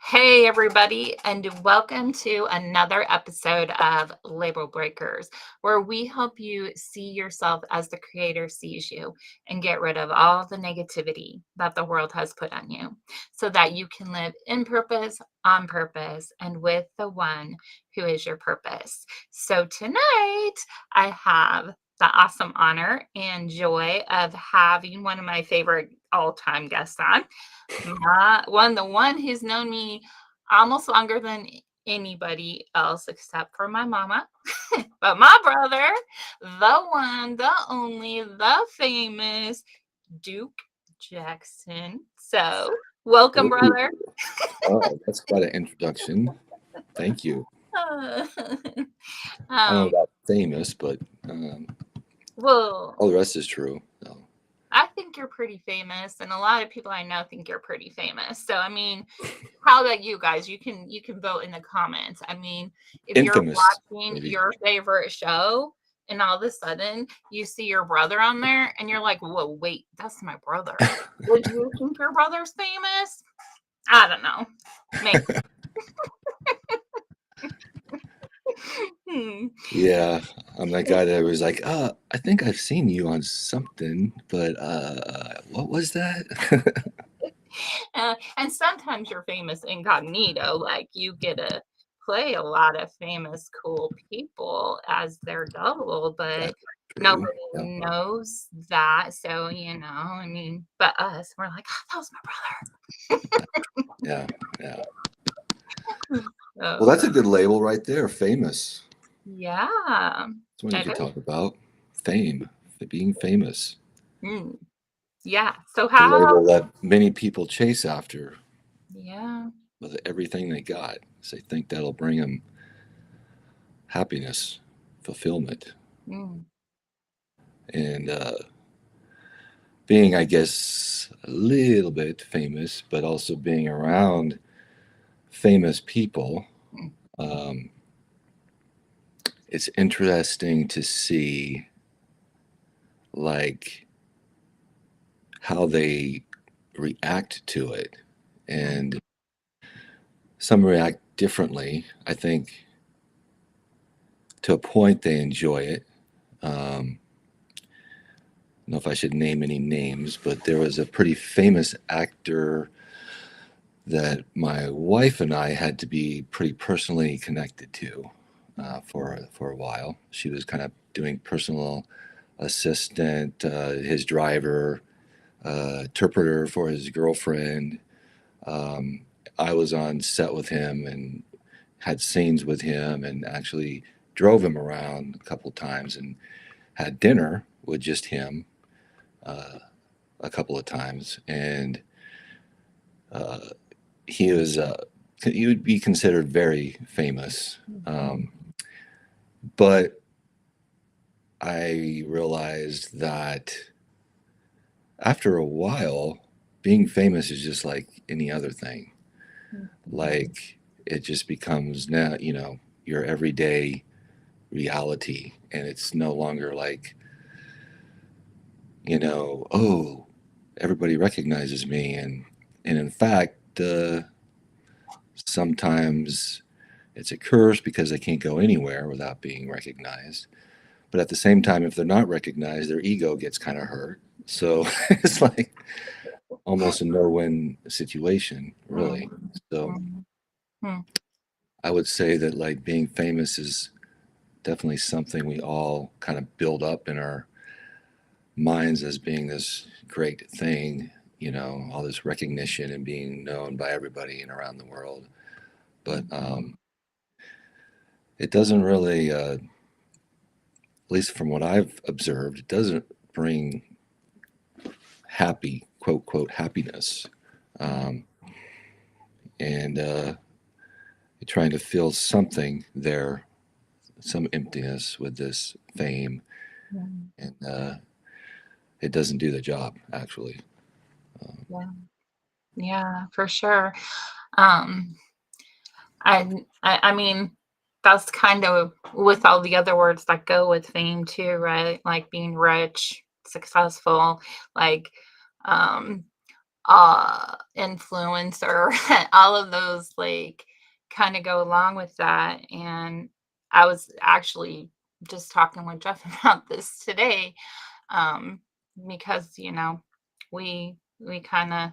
Hey, everybody, and welcome to another episode of Label Breakers, where we help you see yourself as the creator sees you and get rid of all the negativity that the world has put on you so that you can live in purpose, on purpose, and with the one who is your purpose. So, tonight I have the awesome honor and joy of having one of my favorite all time guests on. The one who's known me almost longer than anybody else except for my mama. But my brother, the one, the only, the famous Duke Jackson. So, welcome, Oh, brother. wow, that's quite an introduction. Thank you. I don't know um, about famous, but um, well, all the rest is true. So, I think you're pretty famous, and a lot of people I know think you're pretty famous. So, I mean, how about you guys? You can vote in the comments. I mean, if you're infamous, watching maybe. your favorite show and all of a sudden you see your brother on there and you're like, whoa, wait, that's my brother. Would you think your brother's famous? I don't know. Maybe. Hmm. Yeah, I'm that guy that was like, I think I've seen you on something, but what was that? And sometimes you're famous incognito, like you get to play a lot of famous, cool people as their double, but That's true. nobody Yeah, knows that. So, I mean, but us, we're like, oh, that was my yeah, yeah. brother. Well, So, that's a good label right there. Famous. yeah, That's one you it could is. talk about. Fame, being famous. Mm, yeah. So, The how? label that many people chase after Yeah. with everything they got. So they think that'll bring them happiness, fulfillment, Mm, and being, I guess, a little bit famous, but also being around famous people. mm, Um, it's interesting to see like how they react to it, mm, and some react differently. I think to a point they enjoy it. I don't know if I should name any names, but there was a pretty famous actor that my wife and I had to be pretty personally connected to mm, for a while. She was kind of doing personal assistant, his driver, interpreter for his girlfriend. Um, I was on set with him and had scenes with him, and actually drove him around a couple times and had dinner with just him uh, a couple of times, and uh, he was he would be considered very famous. mm, But I realized that after a while, being famous is just like any other thing. mm, Like it just becomes now, your everyday reality, and it's no longer like, oh, everybody recognizes me, and in fact, sometimes it's a curse because they can't go anywhere without being recognized. But at the same time, if they're not recognized, their ego gets kind of hurt. So it's like almost a no-win situation, really. mm, So mm, mm, I would say that like being famous is definitely something we all kind of build up in our minds as being this great thing, all this recognition and being known by everybody and around the world. But mm. it doesn't really, at least from what I've observed, it doesn't bring happy, quote, quote, happiness. Mm, Um, and you're trying to fill something there, some emptiness with this fame, mm, and it doesn't do the job, actually. yeah, yeah, for sure. Um, I mean, that's kind of with all the other words that go with fame too, right? Like being rich, successful, like, um, influencer, all of those like kind of go along with that. And I was actually just talking with Jeff about this today, um, because we kind of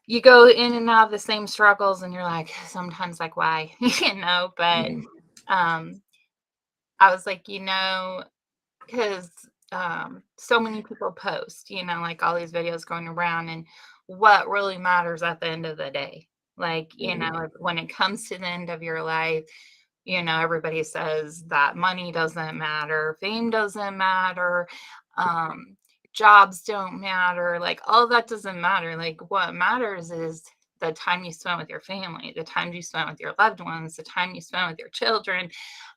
you go in and out of the same struggles, and you're like sometimes like why, But Mhm. um, I was like, because so many people post, like all these videos going around, and what really matters at the end of the day. Like, Mhm. when it comes to the end of your life, everybody says that money doesn't matter, fame doesn't matter, um, jobs don't matter, like all that doesn't matter. Like, what matters is the time you spent with your family, the time you spent with your loved ones, the time you spent with your children,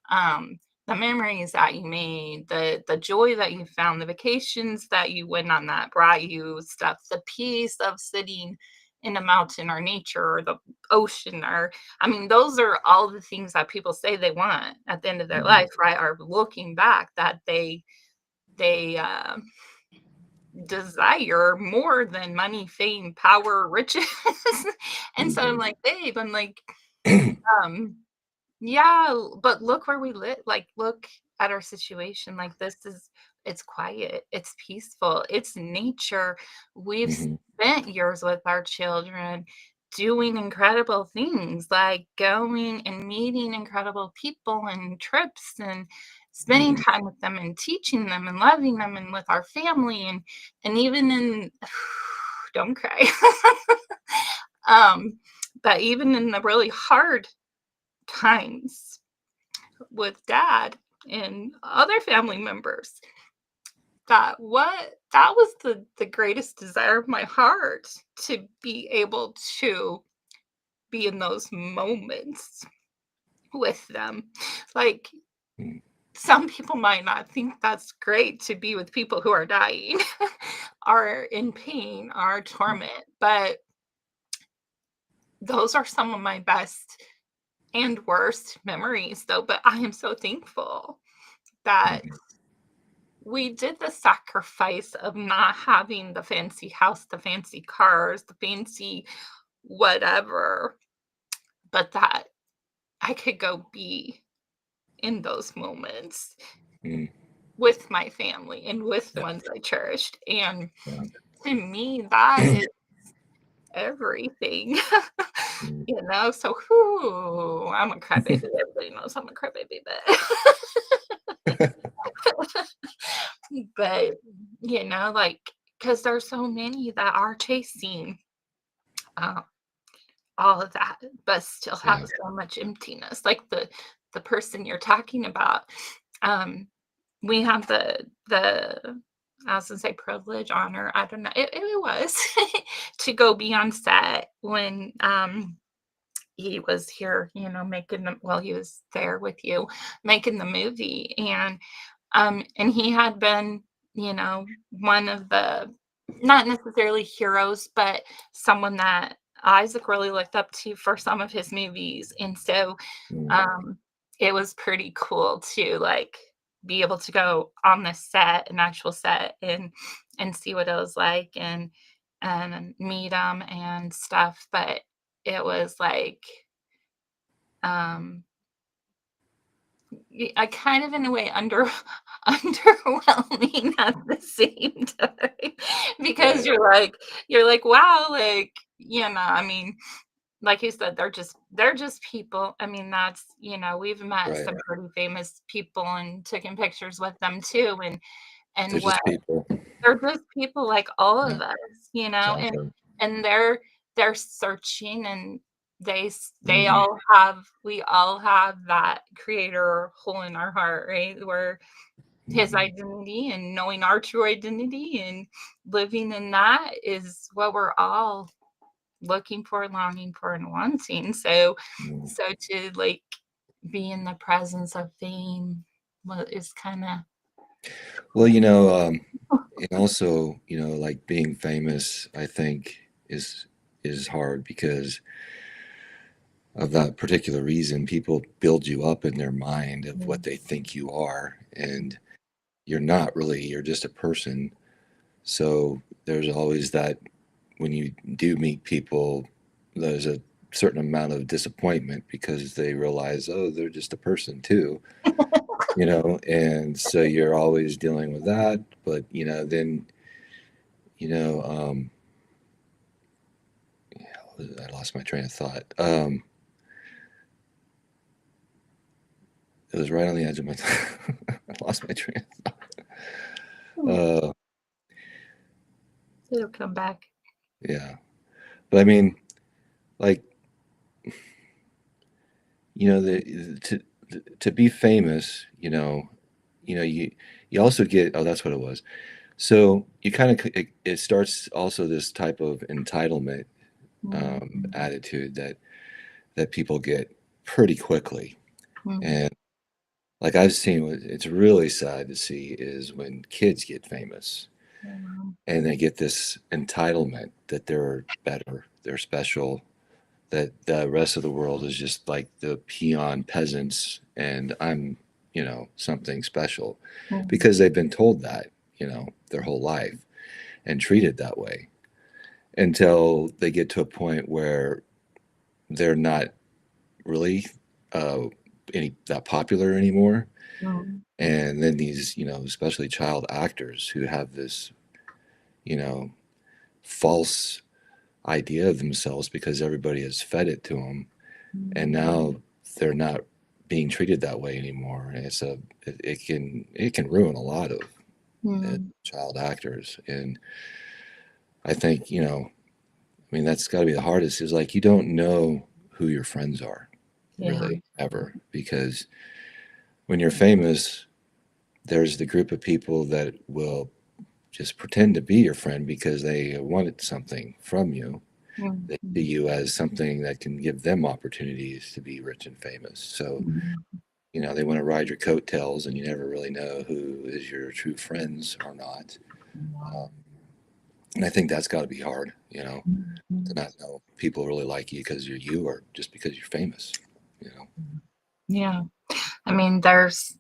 um, the memories that you made, the joy that you found, the vacations that you went on that brought you stuff, the peace of sitting in a mountain or nature or the ocean, or I mean, those are all the things that people say they want at the end of their Mhm. life, right? Are looking back that they desire more than money, fame, power, riches. And so I'm Mhm. like, babe, I'm like, um, yeah, but look where we live. Like, look at our situation. Like, it's quiet, it's peaceful, it's nature. We've Mhm. spent years with our children doing incredible things, like going and meeting incredible people and trips and spending Mhm. time with them and teaching them and loving them and with our family and even in don't cry. um, but even in the really hard times with dad and other family members, that was the greatest desire of my heart, to be able to be in those moments with them. Like, Mhm. some people might not think that's great to be with people who are dying, are in pain, are torment, but those are some of my best and worst memories, though. But I am so thankful that Mhm. we did the sacrifice of not having the fancy house, the fancy cars, the fancy whatever, but that I could go be in those moments Mhm. with my family and with the Yeah. ones I cherished. And Yeah. to me, that is everything. Mhm. So whew, I'm a crybaby. Everybody knows I'm a crybaby, but like, because there's so many that are chasing uh, all of that, but still have Yeah. so much emptiness. Like the person you're talking about. Um, we have the I was gonna say privilege, honor. I don't know. It was to go be on set when he was here, making the well, he was there with you making the movie. And he had been, one of the not necessarily heroes, but someone that Isaac really looked up to for some of his movies. And so Mhm. um, it was pretty cool to like be able to go on the set, an actual set, and see what it was like and meet them and stuff. But it was like um I kind of in a way underwhelming at the same time, because Right. you're like, wow, like, I mean, like you said, they're just people. I mean, we've met Right. some pretty famous people and taken pictures with them too, They're and what just people. they're just people like all Yeah. of us, Exactly. and they're searching, and they Mhm. all have we all have that creator hole in our heart, right? Where his Mhm. identity and knowing our true identity and living in that is what we're all looking for, longing for, and wanting. So Mhm. so to like be in the presence of fame is kind of Well, and also, like being famous, I think is hard because of that particular reason. People build you up in their mind of what they think you are, and you're not really. You're just a person. So there's always that when you do meet people, there's a certain amount of disappointment because they realize, oh, they're just a person too, and so you're always dealing with that. But then you know, I lost my train of thought. It was right on the edge of my. I lost my train of thought. It'll come back. Yeah, but I mean, like, to be famous, you also get. Oh, that's what it was. So you kind of it starts also this type of entitlement attitude that people get pretty quickly. And like I've seen, it's really sad to see is when kids get famous and they get this entitlement that they're better, they're special, that the rest of the world is just like the peon peasants, and I'm, something special because they've been told that, their whole life and treated that way until they get to a point where they're not really any that popular anymore. And then these, especially child actors who have this, false idea of themselves because everybody has fed it to them, and now they're not being treated that way anymore. And it can ruin a lot of child actors. And I think, I mean, that's got to be the hardest is like you don't know who your friends are really ever, because when you're famous, there's the group of people that will just pretend to be your friend because they wanted something from you. They see you as something that can give them opportunities to be rich and famous. So, they want to ride your coattails, and you never really know who is your true friends or not. And I think that's got to be hard, to not know people really like you because you're you or just because you're famous, Yeah. I mean, there's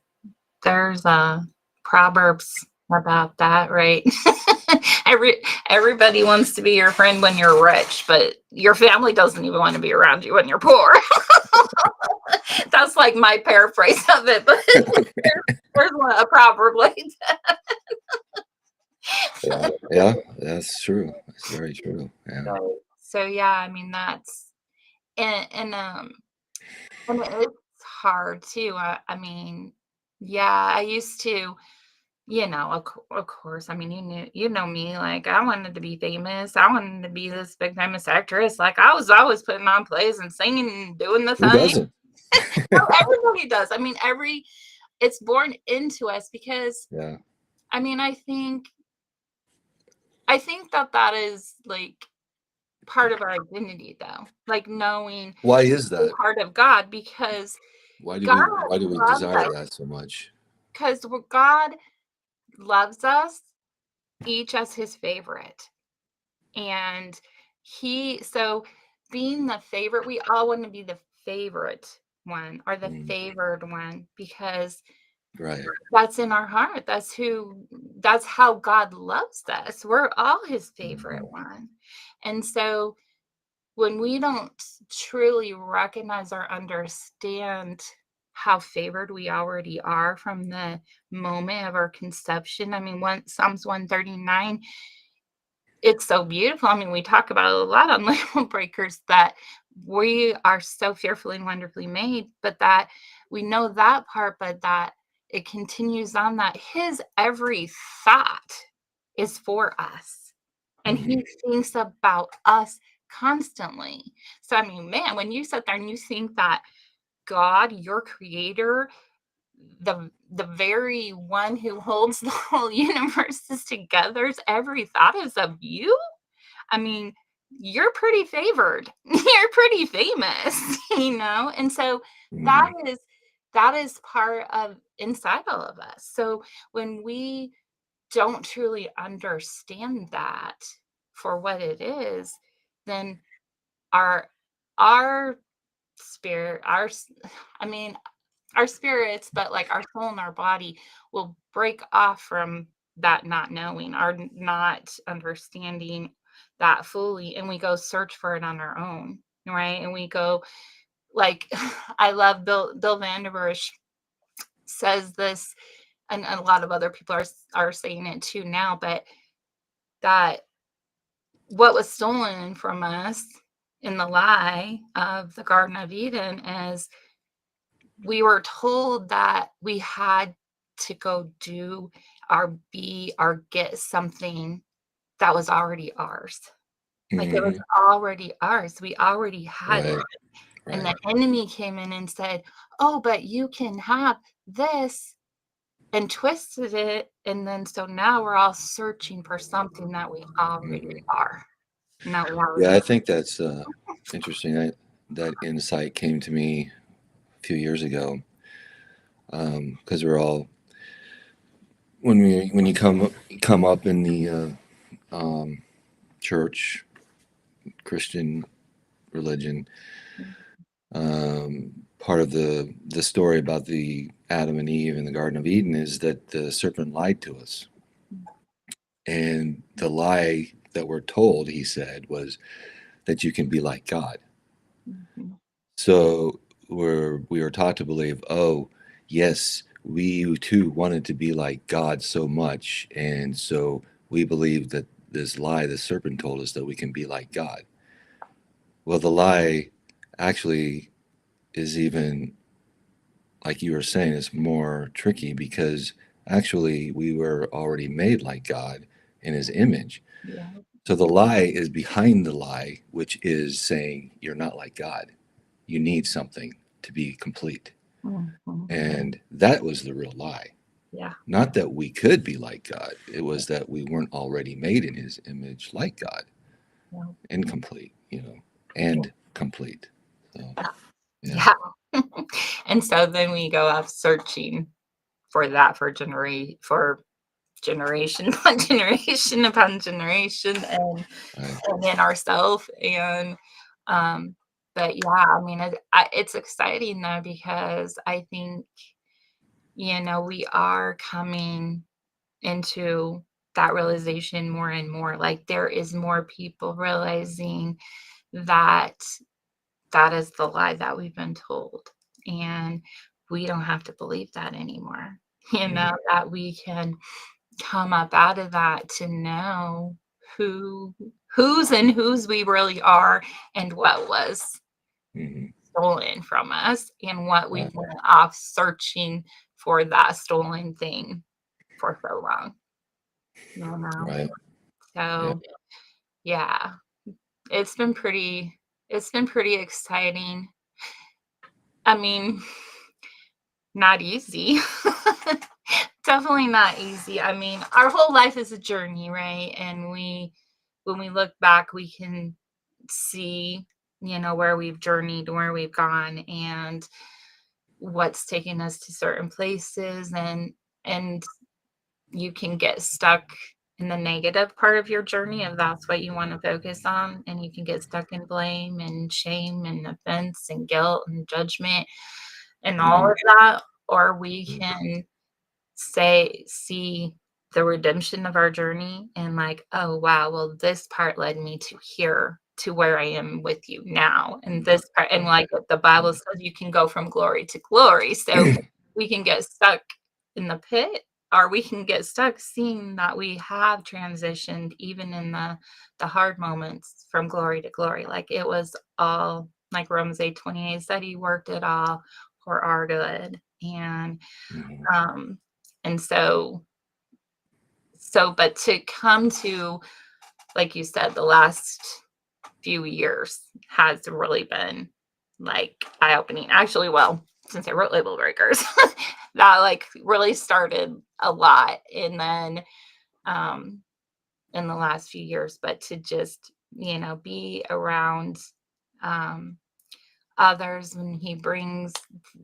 proverbs about that, right? Everybody wants to be your friend when you're rich, but your family doesn't even want to be around you when you're poor. That's like my paraphrase of it, but there's a proverb like that. Yeah, that's true. That's very true. Yeah. So yeah, I mean that's and it's hard too. I mean, yeah, I used to, of course. I mean, you know me. Like, I wanted to be famous. I wanted to be this big famous actress. Like, I was always putting on plays and singing and doing the Who thing. doesn't? No, everybody does. I mean, it's born into us because, Yeah. I mean, I think that is like part of our identity, though. Like knowing Why is the that? heart of God, because Why do God we loves desire us. that so much? Because God loves us each as his favorite. And so being the favorite, we all want to be the favorite one or the favored one because Right. that's in our heart. That's how God loves us. We're all his favorite one. And so when we don't truly recognize or understand how favored we already are from the moment of our conception. I mean, Psalms 139, it's so beautiful. I mean, we talk about it a lot on Label Breakers that we are so fearfully and wonderfully made, but that we know that part, but that it continues on that his every thought is for us. And he thinks about us constantly. So, I mean, man, when you sit there and you think that God, your creator, the very one who holds the whole universes together, every thought is of you. I mean, you're pretty favored. You're pretty famous, And so that is that is part of inside all of us. So when we don't truly understand that for what it is, then our our spirit, I mean, our spirits, but like our soul and our body will break off from that not knowing, our not understanding that fully and we go search for it on our own, right? And we go like I love Bill Vanderbush says this, and a lot of other people are saying it too now, but that what was stolen from us in the lie of the Garden of Eden is we were told that we had to go do or be or get something that was already ours. Like it was Hmm. already ours. We already had it. Right. And Right. the enemy came in and said, "Oh, but you can have this," and twisted it. And then so now we're all searching for something that we already Hmm. are. And that we already Yeah, I think that's interesting. That insight came to me a few years ago, because we're all when you come up in the church Christian religion, part of the story about the Adam and Eve in the Garden of Eden is that the serpent lied to us, and the lie that we're told, he said, was that you can be like God. Mhm. So we were taught to believe, oh, yes, we too wanted to be like God so much, and so we believe that this lie, the serpent told us that we can be like God. Well, the lie actually is even, like you were saying, is more tricky because actually we were already made like God in his image. Yeah. So the lie is behind the lie, which is saying you're not like God. You need something to be complete. Mhm. And that was the real lie. Yeah. Not that we could be like God, it was that we weren't already made in his image like God, Yeah. incomplete, and complete. So, yeah. Yeah. And so then we go off searching for that for generation upon generation upon generation Right. and in ourself and um but yeah, I mean it's exciting though because I think we are coming into that realization more and more, like there is more people realizing that that is the lie that we've been told. And we don't have to believe that anymore. Mhm. That we can come up out of that to know who whose we really are and what was Mhm. stolen from us and what we Right. went off searching for that stolen thing for so long. You know? Right. Yeah. So yeah, it's been pretty exciting. I mean, not easy. Definitely not easy. I mean, our whole life is a journey, right? And when we look back, we can see, where we've journeyed, where we've gone, and what's taken us to certain places, and you can get stuck in the negative part of your journey if that's what you want to focus on, and you can get stuck in blame and shame and offense and guilt and judgment and all Mhm. of that, or we Mhm. can see the redemption of our journey and like, oh wow, well this part led me to here to where I am with you now. And this part, and Right. like what the Bible says, you can go from glory to glory. So we can get stuck in the pit or we can get stuck seeing that we have transitioned even in the hard moments from glory to glory. Like it was all like Romans 8:28 said, he worked it all for our good. Mhm. Um and but to come to, like you said, the last few years has really been like eye opening. Actually, well, since I wrote Label Breakers, that like really started a lot. And then um in the last few years, but to just, be around um others when he brings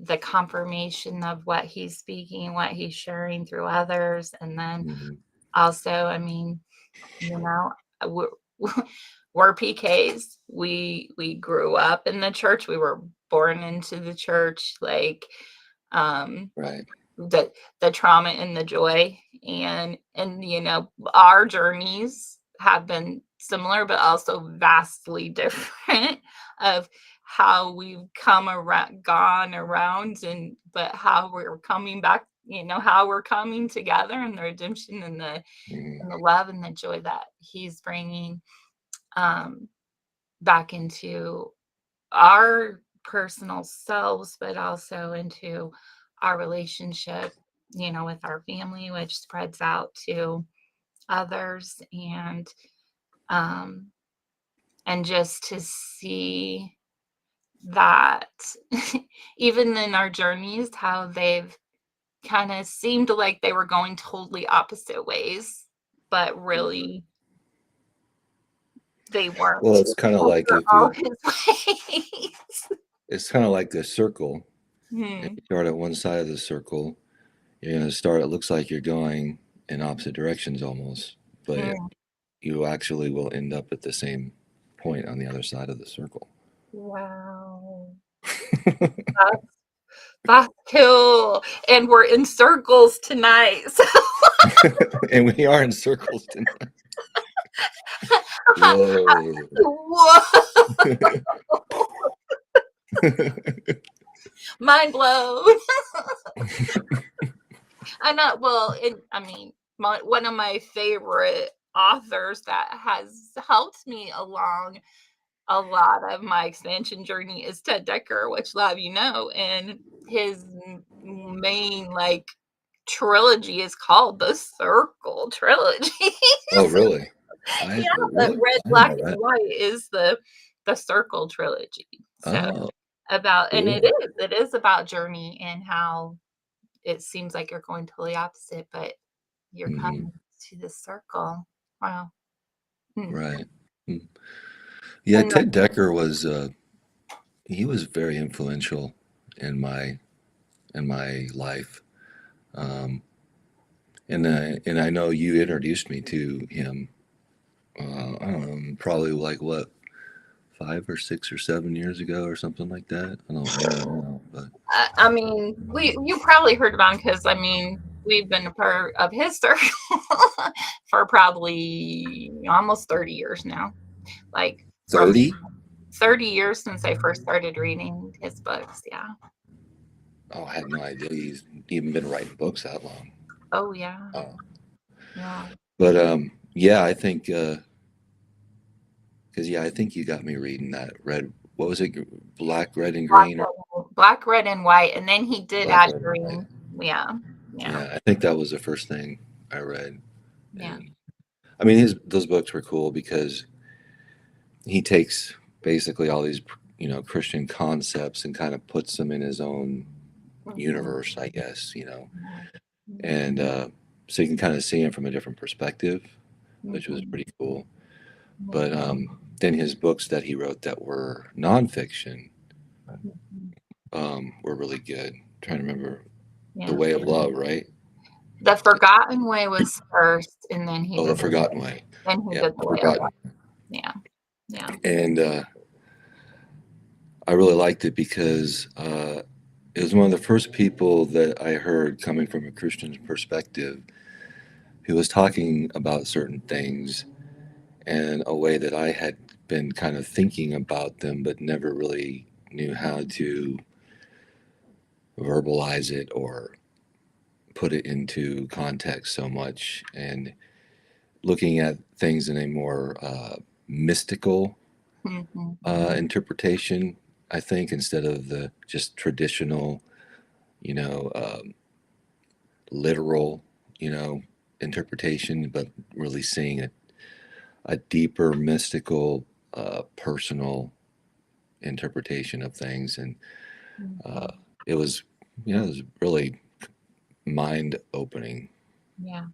the confirmation of what he's speaking, what he's sharing through others. And then Mhm. also, I mean, you know, we're, we're PKs. We grew up in the church. We were born into the church. Like Right. the trauma and the joy, and our journeys have been similar, but also vastly different of how we've come around, gone around, and but how we're coming back, how we're coming together and the redemption Mhm. and the love and the joy that he's bringing um, back into our personal selves, but also into our relationship, with our family, which spreads out to others, um, and just to see that even in our journeys, how they've kind of seemed like they were going totally opposite ways, but really they weren't. Well, it's kind of Those like were if all you, his ways. it's kind of like a circle. If Hmm. you start at one side of the circle, you're going to start, it looks like you're going in opposite directions almost, but Mm. you actually will end up at the same point on the other side of the circle. Wow. That's that's cool. And we're in circles tonight. So And we are in circles tonight. Whoa. whoa. Mind blown. I know. Well, I mean, one of my favorite authors that has helped me along a lot of my expansion journey is Ted Decker, which a lot of you know, and his main trilogy is called the Circle Trilogy. Oh, really? Yeah, but Really? Red, I didn't Black, know and that. White is the Circle Trilogy. So Oh, about, and cool. it is about journey and how it seems like you're going totally opposite, but you're Hmm. coming to the circle. Wow. Hmm. Right. Hmm. Yeah, And Ted Decker was he was very influential in my life. Um, and I know you introduced me to him. I don't know, probably like what 5 or 6 or 7 years ago or something like that. I don't really know, but I mean, you probably heard about him because I mean, we've been a part of his circle for probably almost 30 years now. Like from 30? 30 years since I first started reading his books. Yeah. Oh, I had no idea he's even been writing books that long. Oh yeah. Oh. Yeah. But yeah, I think because yeah, I think you got me reading that red. What was it? Black, red, and green, or Black, red, and white, and then he did black, add red, and white. green. Yeah. Yeah. Yeah, I think that was the first thing I read. Yeah. And I mean, his those books were cool because he takes basically all these, Christian concepts and kind of puts them in his own Mhm. universe, I guess, Mhm. and so you can kind of see him from a different perspective, which was Mhm. pretty cool. But Mhm. then his books that he wrote that were nonfiction Mhm. were really good. Trying to remember The Yeah. Way of Love, right? The Forgotten Way was first, and then he Oh, The did Forgotten Way. The Yeah, Way of Life. Forgotten. Yeah. Yeah. And I really liked it because it was one of the first people that I heard coming from a Christian perspective who was talking about certain things in a way that I had been kind of thinking about them, but never really knew how to verbalize it or put it into context so much. And looking at things in a more mystical Mhm. interpretation, I think, instead of the just traditional, you know, literal, you know, interpretation, but really seeing a deeper, mystical, personal interpretation of things. And uh, Mhm. it was, it was really mind opening, Yeah.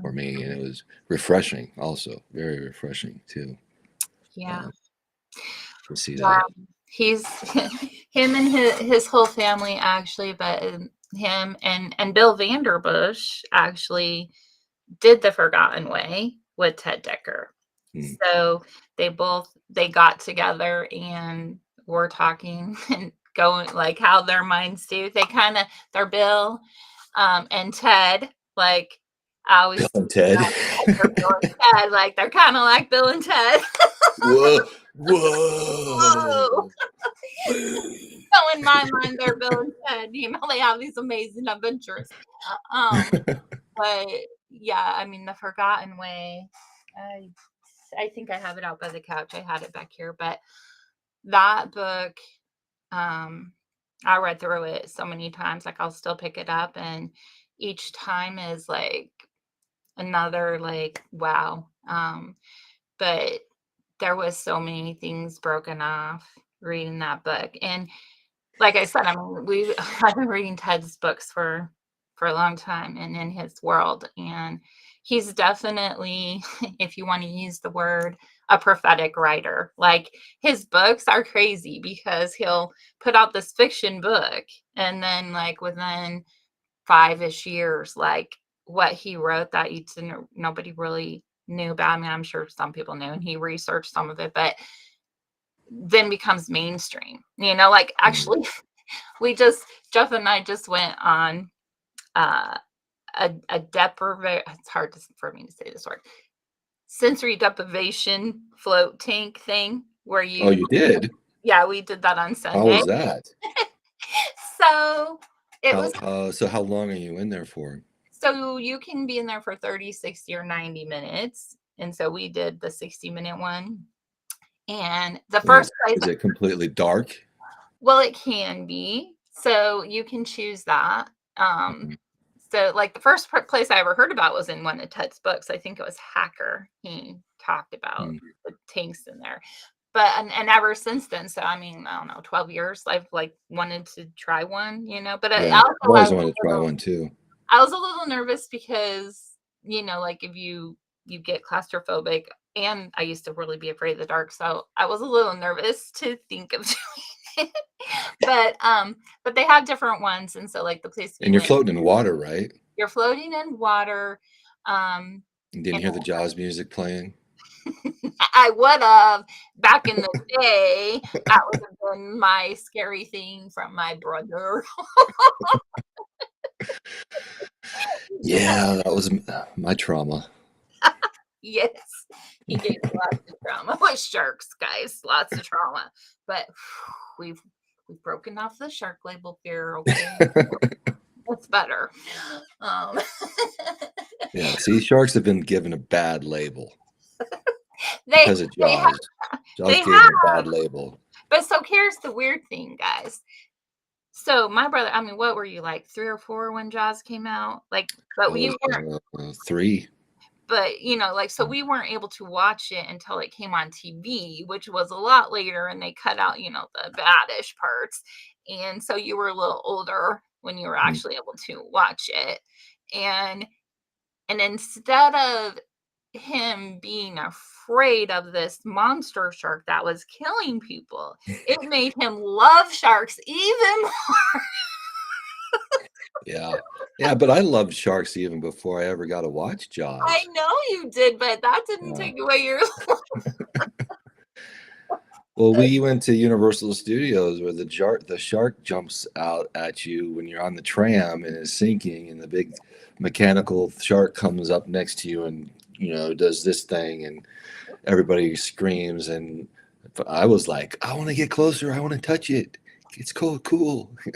for me. And it was refreshing, also, very refreshing, too, Yeah. uh, to see Yeah. that. He's him and his whole family actually, but him and Bill Vanderbush actually did The Forgotten Way with Ted Decker. Mm. So they got together and were talking and going like how their minds do. They're Bill and Ted, like I always Bill and Ted. like they're Bill and Ted, like they're kind of like Bill and Ted. Whoa, Whoa. whoa. So in my mind, they're Bill and Ted. They have these amazing adventures. But yeah, I mean, The Forgotten Way. I think I have it out by the couch. I had it back here, but that book, I read through it so many times. Like I'll still pick it up, and each time is like another like wow. But there was so many things broken off reading that book, and like I said, I mean, I've been reading Ted's books for a long time and in his world, and he's definitely, if you want to use the word, a prophetic writer. Like his books are crazy because he'll put out this fiction book, and then like within 5-ish years, like what he wrote that nobody really knew about. I mean, I'm sure some people knew, and he researched some of it, but then becomes mainstream. Like actually, Jeff and I just went on uh, a deprivation. It's hard for me to say this word. Sensory deprivation float tank thing where Oh, you did? yeah, we did that on How Sunday. was that? So it was. So how long are you in there for? So you can be in there for 30, 60, or 90 minutes. And so we did the 60-minute one. And the first place. Is it completely dark? Well, it can be. So you can choose that. So like the first place I ever heard about was in one of Ted's books. I think it was Hacker. He talked about the tanks in there. But and ever since then, so I mean, I don't know, 12 years, I've like wanted to try one, but Yeah, I always wanted to try one too. I was a little nervous because, like if you get claustrophobic, and I used to really be afraid of the dark, so I was a little nervous to think of doing it. But they have different ones, and so like the place. And you're floating in water, right? You're floating in water. You didn't hear the Jaws music playing? I would have back in the day. That would have been my scary thing from my brother. Yeah, that was my trauma. Yes, he gave lots of trauma with sharks, guys. Lots of trauma, but we've broken off the shark label fear. Okay, it's better. Yeah, see, sharks have been given a bad label because of Jaws. Jaws gave them a bad label. But so here's the weird thing, guys. So my brother, I mean, what were you like 3 or 4 when Jaws came out? Like, but we weren't 3. But so we weren't able to watch it until it came on TV, which was a lot later, and they cut out, the badish parts. And so you were a little older when you were actually able to watch it. And instead of him being afraid of this monster shark that was killing people, it made him love sharks even more. Yeah, but I loved sharks even before I ever got to watch Jaws. I know you did, but that didn't take away your Well, we went to Universal Studios where the shark jumps out at you when you're on the tram and is sinking, and the big mechanical shark comes up next to you and does this thing, and everybody screams, and I was like, I want to get closer, I want to touch it. It's cool.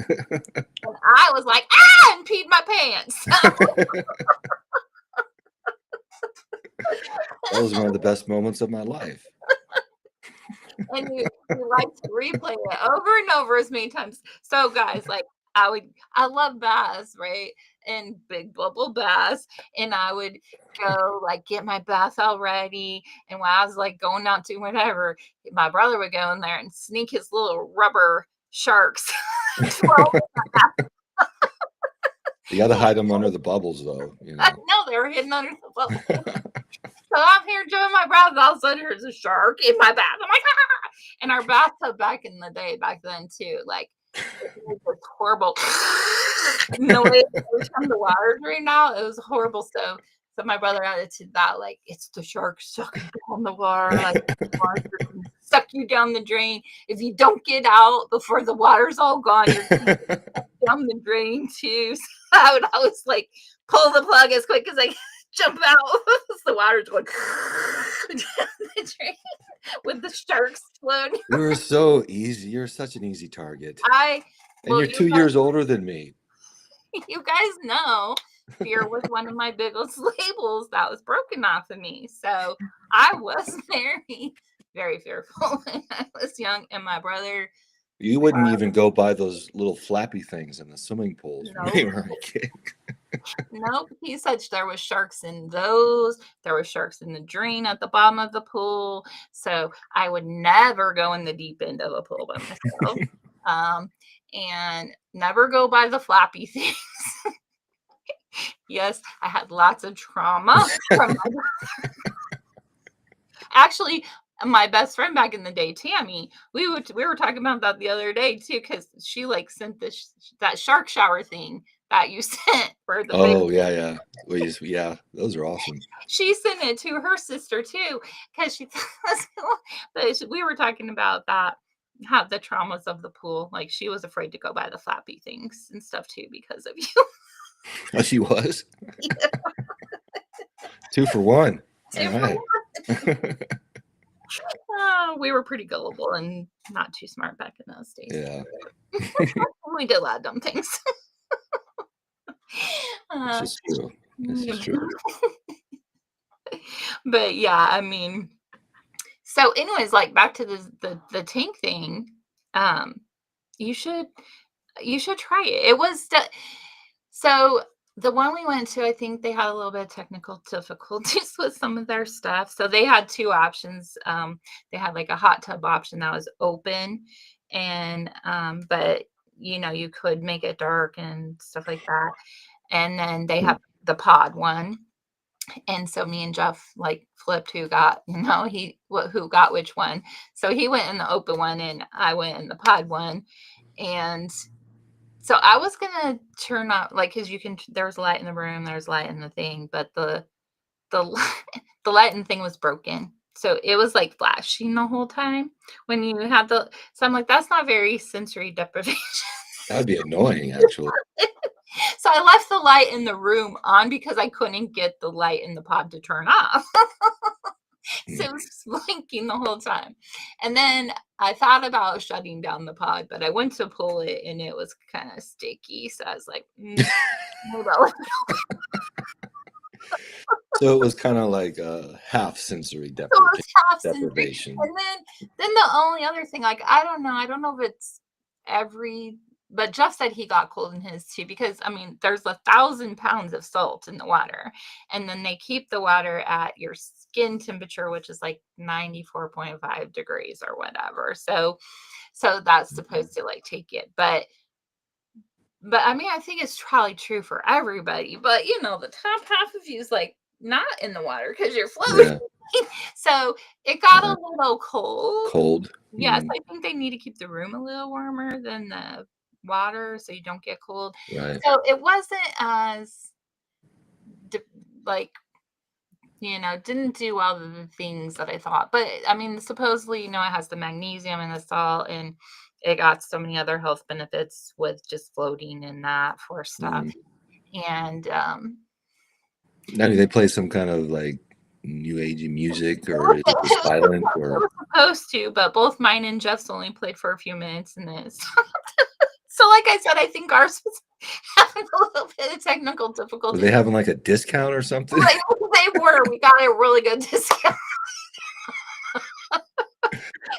And I was like, and peed my pants. That was one of the best moments of my life. And you like to replay it over and over as many times. So guys, like I love baths, right? And big bubble baths. And I would go like get my bath all ready. And while I was like going out to whatever, my brother would go in there and sneak his little rubber sharks. You got to hide them under the bubbles, though. No, they were hidden under the bubbles. So I'm here doing my bath, and all of a sudden there's a shark in my bath. I'm like, ah! And our bathtub back then too, like it was horrible noise every time the water drained out. It was horrible. So my brother added to that, like, it's the shark sucking down the water, like suck you down the drain. If you don't get out before the water's all gone, you're gonna get down the drain too. So I would always like pull the plug as quick as I jump out. The water's going down the drain with the sharks floating. You were so easy. You're such an easy target. And Well, you're 2 years older than me. you guys know fear was one of my biggest labels that was broken off of me. So I was very, very fearful when I was young. And my brother, You wouldn't even go by those little flappy things in the swimming pools when nope, you were a kid. nope. He said there was sharks in those. There were sharks in the drain at the bottom of the pool. So I would never go in the deep end of a pool by myself. And never go by the flappy things. Yes, I had lots of trauma from my actually my best friend back in the day, Tammy, we were talking about that the other day too, because she like sent this that shark shower thing that you sent for the big. Oh, yeah. Yeah, those are awesome. She sent it to her sister too, because she but we were talking about that, how the traumas of the pool. Like she was afraid to go by the flappy things and stuff too because of you. Oh, she was? 2 for 1. Two All for right. we were pretty gullible and not too smart back in those days. Yeah. We did a lot of dumb things. This is true. This is true. But yeah, I mean, so anyways, like back to the tank thing, you should try it. It was so the one we went to, I think they had a little bit of technical difficulties with some of their stuff. So they had two options. They had like a hot tub option that was open, and but you could make it dark and stuff like that. And then they have the pod one. And so me and Jeff like flipped who got, who got which one. So he went in the open one and I went in the pod one. And so I was gonna turn off, like, because there's light in the room, there's light in the thing, but the the light in the thing was broken. So it was like flashing the whole time when you had so I'm like, that's not very sensory deprivation. That'd be annoying, actually. So I left the light in the room on because I couldn't get the light in the pod to turn off. So it was blinking the whole time. And then I thought about shutting down the pod, but I went to pull it and it was kind of sticky. So I was like, maybe I'll So it was kind of like a half sensory So it was half sensory. deprivation. And then the only other thing, like, I don't know if it's but Jeff said he got cold in his too, because I mean, there's 1,000 pounds of salt in the water, and then they keep the water at your skin temperature, which is like 94.5 degrees or whatever. So that's supposed to like take it, but I mean, I think it's probably true for everybody. But the top half of you is like not in the water because you're floating. Yeah. So it got a little cold. Cold. Yes, I think they need to keep the room a little warmer than the water so you don't get cold. Right. So it wasn't as like, didn't do all the things that I thought. But I mean, supposedly, it has the magnesium and the salt, and it got so many other health benefits with just floating in that for stuff. And now, do they play some kind of like new agey music, or is it just silent? Or was supposed to, but both mine and Jeff's only played for a few minutes, and then so like I said, I think ours was having a little bit of technical difficulty. were they having like a discount or something? Like, they were. We got a really good discount.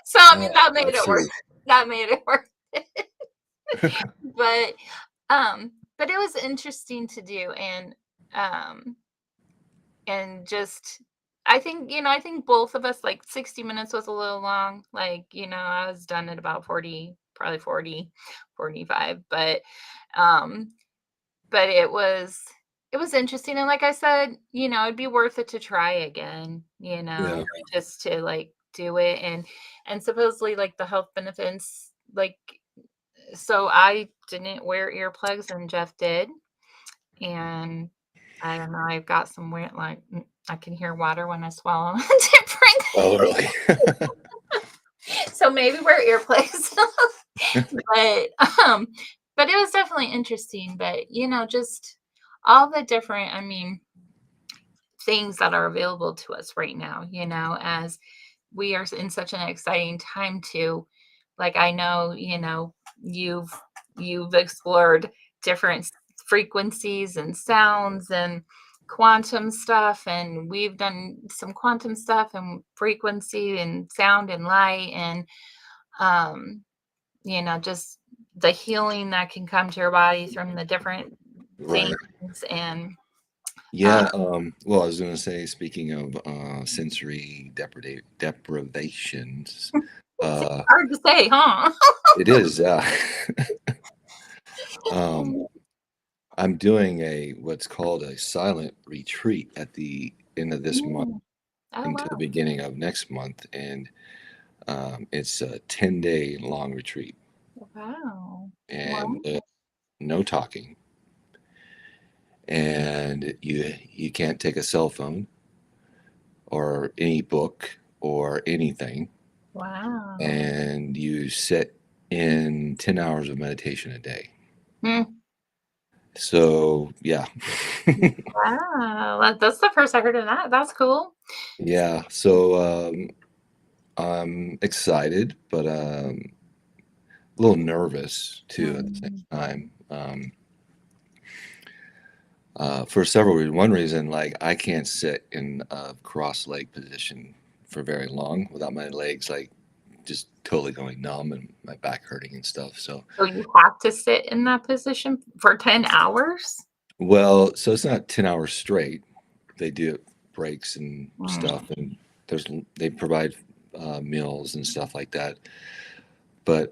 So I mean, that made it work. That made it work. But it was interesting to do, and just I think both of us, like, 60 minutes was a little long. Like, I was done at about 40, probably 40, 45, but it was interesting. And like I said, it'd be worth it to try again, just to like do it. And supposedly, like, the health benefits, like, so I didn't wear earplugs and Jeff did. And I don't know, I've got some weird, like, I can hear water when I swallow. Different. Oh, really? So maybe wear earplugs. But it was definitely interesting. But just all the different, I mean, things that are available to us right now, as we are in such an exciting time to, like, I know, you've explored different frequencies and sounds and quantum stuff, and we've done some quantum stuff and frequency and sound and light, and um just the healing that can come to your body from the different things. Right. And uh, Yeah. Well, I was going to say, speaking of sensory deprivations, uh, hard to say, huh? it is. Um, I'm doing a what's called a silent retreat at the end of this month Mm. Oh, into the wow. beginning of next month, and it's a 10-day long retreat, Wow. and Wow. no talking, and you can't take a cell phone or any book or anything, Wow. and you sit in 10 hours of meditation a day. Mm. So yeah. Wow. That's the first I heard of that. That's cool. Yeah, so I'm excited, but a little nervous too at the same Mm. time. For several reasons. One reason, like, I can't sit in a cross leg position for very long without my legs like just totally going numb and my back hurting and stuff. So, So you have to sit in that position for 10 hours? well, so it's not 10 hours straight. They do breaks and Mm. stuff, and there's they provide meals and stuff like that. But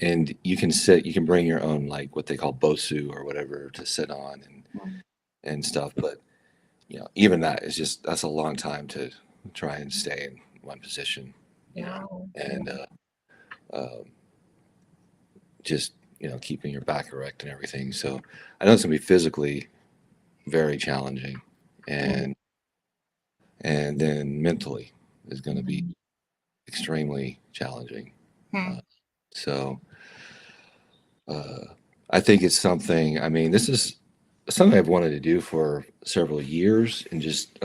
and you can bring your own, like, what they call bosu or whatever to sit on Mm. and stuff. But even that is just that's a long time to try and stay in one position, Wow. and uh, just keeping your back erect and everything. So I know it's gonna be physically very challenging, Mm. and then mentally is going to be Mm. extremely challenging. Uh, Mm. so uh, I think it's something. I mean, this is something I've wanted to do for several years, and just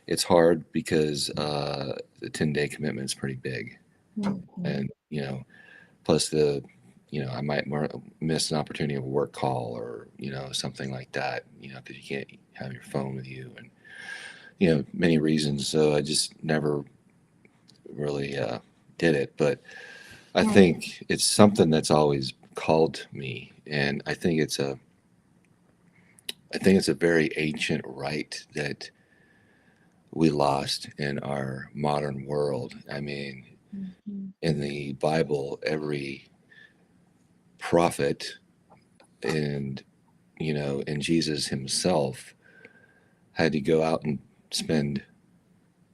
it's hard because the 10-day commitment is pretty big, Mm. and plus I might miss an opportunity of a work call or something like that, because you can't have your phone with you, and many reasons. So I just never really did it, but I Mm. think it's something that's always called me, and I think it's a very ancient right that we lost in our modern world. I mean, Mhm. in the Bible, every prophet and and Jesus himself had to go out and spend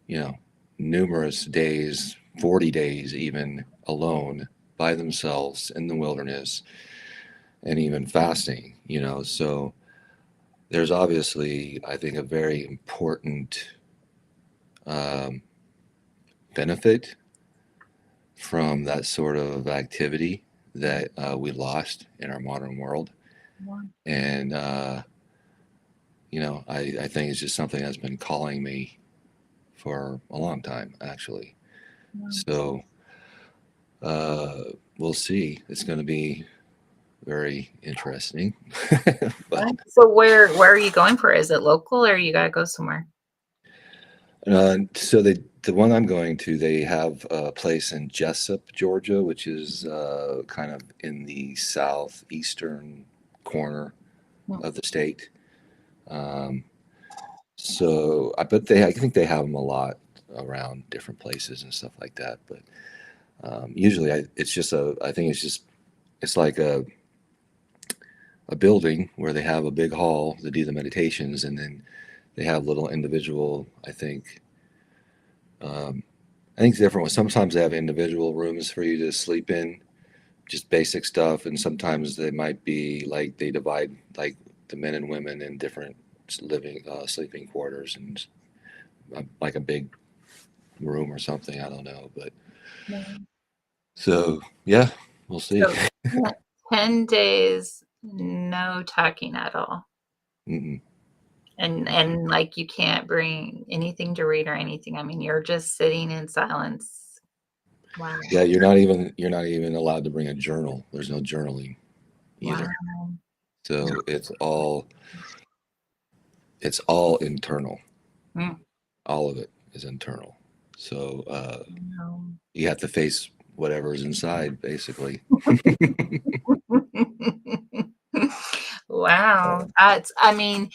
you know numerous days, 40 days even, alone by themselves in the wilderness, and even fasting. So there's obviously, I think, a very important um, benefit from that sort of activity that we lost in our modern world. Wow. And I think it's just something that's been calling me for a long time, actually. Wow. So uh, we'll see. It's going to be very interesting. But So where are you going for? Is it local or you gotta go somewhere? so the one I'm going to, they have a place in Jessup, Georgia, which is kind of in the southeastern corner Mm. of the state. Um, so I think they have them a lot around different places and stuff like that. But usually, I think it's like a building where they have a big hall to do the meditations, and then they have little individual. Um, I think it's different. Sometimes they have individual rooms for you to sleep in, just basic stuff, and sometimes they might be like they divide like the men and women in different sleeping quarters, and like a big room or something. I don't know, but Yeah. so yeah, we'll see. So yeah, 10 days, no talking at all. Mm-mm. And like you can't bring anything to read or anything. I mean, you're just sitting in silence. Wow. Yeah, you're not even allowed to bring a journal. There's no journaling Wow. either. So it's all internal. Mm. All of it is internal. So Wow. you have to face whatever's inside, basically. Wow. That's, I mean,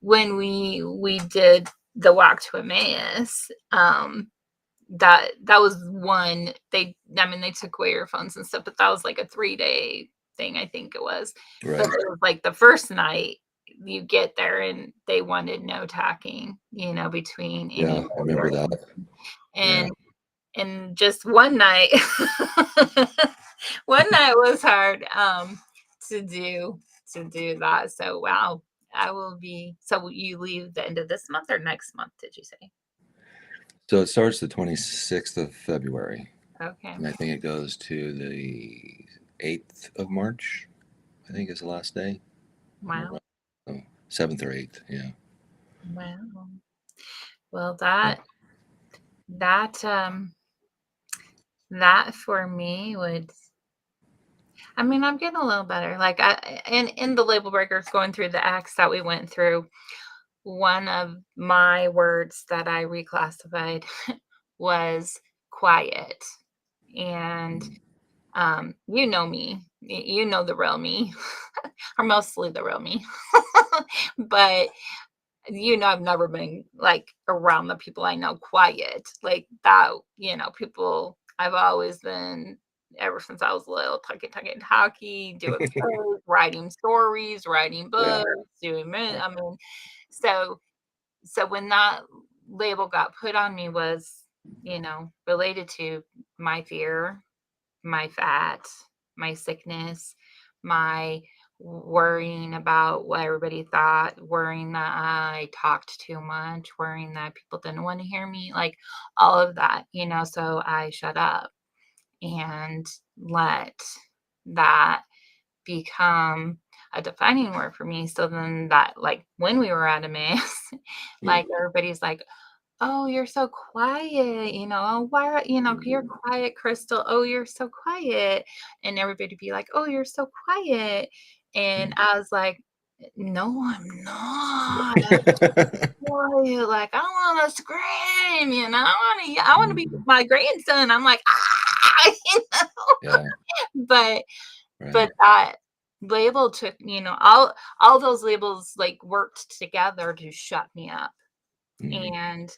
when we did the walk to Emmaus, that was one. I mean, they took away your phones and stuff, but that was like a 3-day thing, I think it was. But Right. it was like the first night you get there and they wanted no talking, between any Yeah, I remember that. Yeah. and just one night one night was hard to do that. So wow, I will be. So you leave the end of this month or next month, did you say? So it starts the 26th of February, Okay. and I think it goes to the 8th of March, I think is the last day. Wow. Oh, 7th or 8th, yeah. Wow. Well, that that for me would, I mean, I'm getting a little better. Like in the label breakers, going through the acts that we went through, one of my words that I reclassified was quiet. And you know me. You know the real me, or mostly the real me. But I've never been like around the people I know quiet like that. People, I've always been, ever since I was little, talkie, doing shows, writing stories, writing Yeah. books, I mean, so when that label got put on me was, related to my fear, my fat, my sickness, my worrying about what everybody thought, worrying that I talked too much, worrying that people didn't want to hear me, like all of that, so I shut up and let that become a defining word for me. So then that, like when we were at a mass, Yeah. like everybody's like, "Oh, you're so quiet, oh, why, you're quiet, Crystal. Oh, you're so quiet." And everybody be like, "Oh, you're so quiet." And I was like, "No, I'm not. I'm quiet. Like, I want to scream, I want to be with my grandson." I'm like, ah, Yeah, but right. that label took, all those labels like worked together to shut me up. Mhm.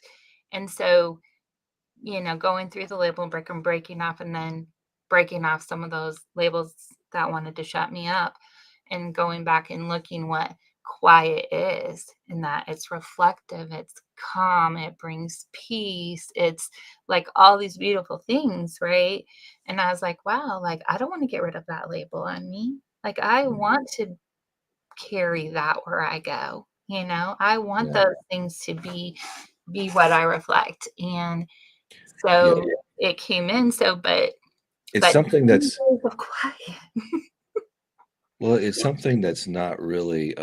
And so, going through the label and breaking off, and then breaking off some of those labels that wanted to shut me up, and going back and looking what quiet is, and that it's reflective, it's calm, it brings peace, it's like all these beautiful things, right? And I was like, wow, like I don't want to get rid of that label on me. Like I want to carry that where I go. I want Yeah. those things to be what I reflect. And Yeah. so it came in. So, It's but something 10 that's years of quiet. well, it's something that's not really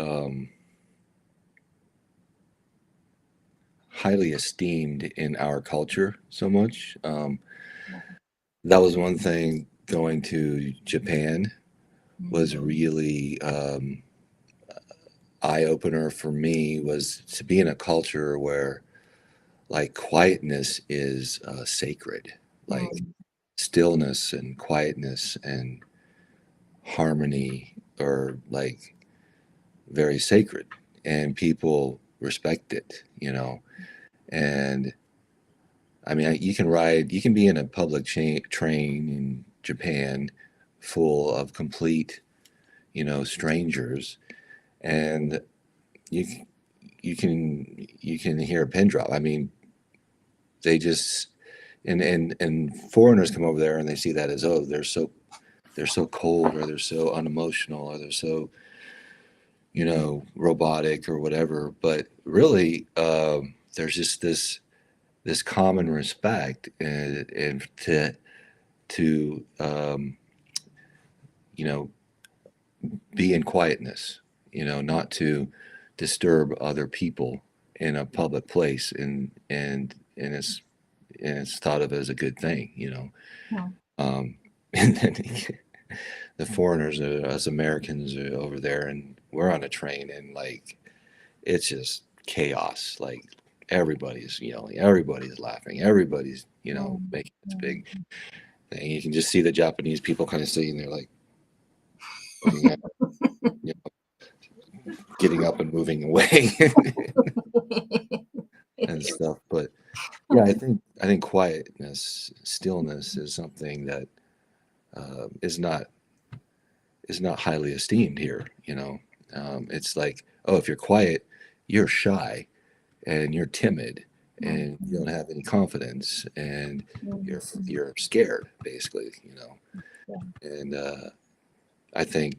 highly esteemed in our culture so much. That was one thing going to Japan was Mhm. really eye opener for me was to be in a culture where like quietness is sacred, like Mm. stillness and quietness and harmony are like very sacred and people respect it, And I mean, you can be in a public train in Japan full of complete, strangers, and you you can hear a pin drop. I mean, they just and foreigners come over there and they see that as, oh, they're so cold or they're so unemotional or they're so robotic or whatever. But really, there's just this common respect and to you know be in quietness, not to disturb other people in a public place, and it's thought of as a good thing, you know. Mm. And then the foreigners, us Americans, are over there, and we're on a train, and like it's just chaos. Like everybody's yelling, everybody's laughing, everybody's Mm. making this big Mm. thing. You can just see the Japanese people kind of sitting there, like looking at, you know, getting up and moving away and stuff. But yeah, I think quietness, stillness is something that is not highly esteemed here. It's like, oh, if you're quiet, you're shy and you're timid and you don't have any confidence and you're scared, basically. Yeah. And I think,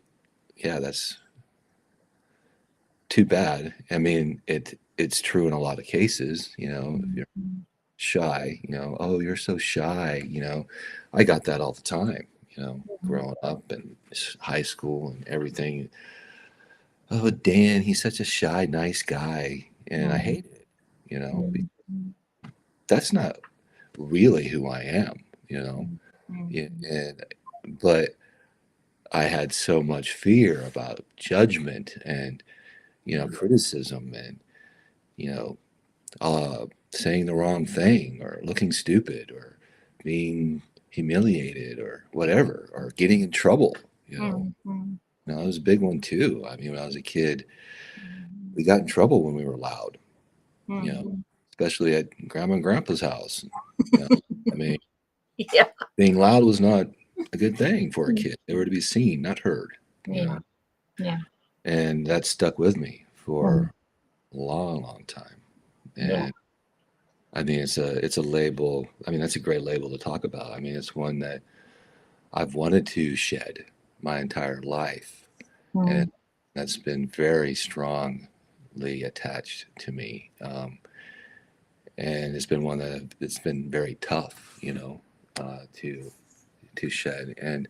yeah, that's too bad. I mean, it's true in a lot of cases. If you're shy, oh, you're so shy. I got that all the time. Growing up and high school and everything. Oh, Dan, he's such a shy, nice guy, and I hate it. That's not really who I am. Yeah, but I had so much fear about judgment and criticism and you know saying the wrong thing or looking stupid or being humiliated or whatever or getting in trouble. That was a big one too. I mean, when I was a kid, we got in trouble when we were loud. Especially at grandma and grandpa's house. I mean, Yeah. being loud was not a good thing for a kid. They were to be seen, not heard. Yeah. Yeah. And that stuck with me for a long, long time. Yeah. And I mean, it's a label. I mean, that's a great label to talk about. I mean, it's one that I've wanted to shed my entire life, and that's been very strongly attached to me. And it's been one that it's been very tough, to shed. And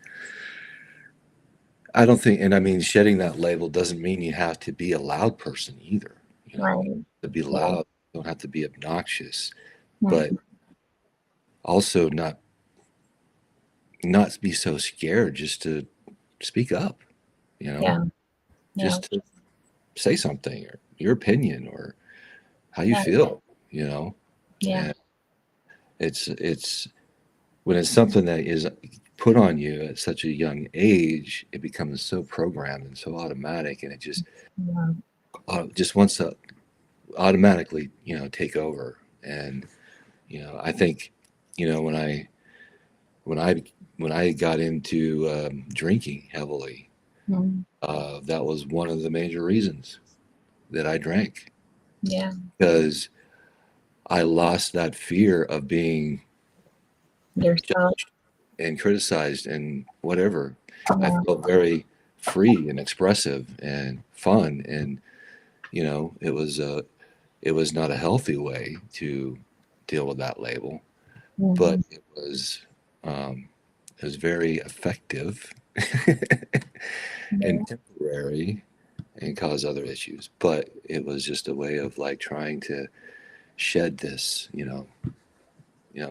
I don't think, and I mean, shedding that label doesn't mean you have to be a loud person either. Right. To be Yeah. loud, you don't have to be obnoxious, Mm. but also not be so scared just to speak up, Yeah. Yeah. just to say something or your opinion or how you Right. feel, Yeah. and it's when it's something that is put on you at such a young age, it becomes so programmed and so automatic, and it Yeah. just wants to automatically, take over. And I think, when I when I got into drinking heavily, Mm. that was one of the major reasons that I drank, Yeah. because I lost that fear of being Yourself. judged and criticized and whatever. I Yeah. felt very free and expressive and fun, and it was not a healthy way to deal with that label, but Mhm. it was very effective Yeah. and temporary and cause other issues. But it was just a way of like trying to shed this,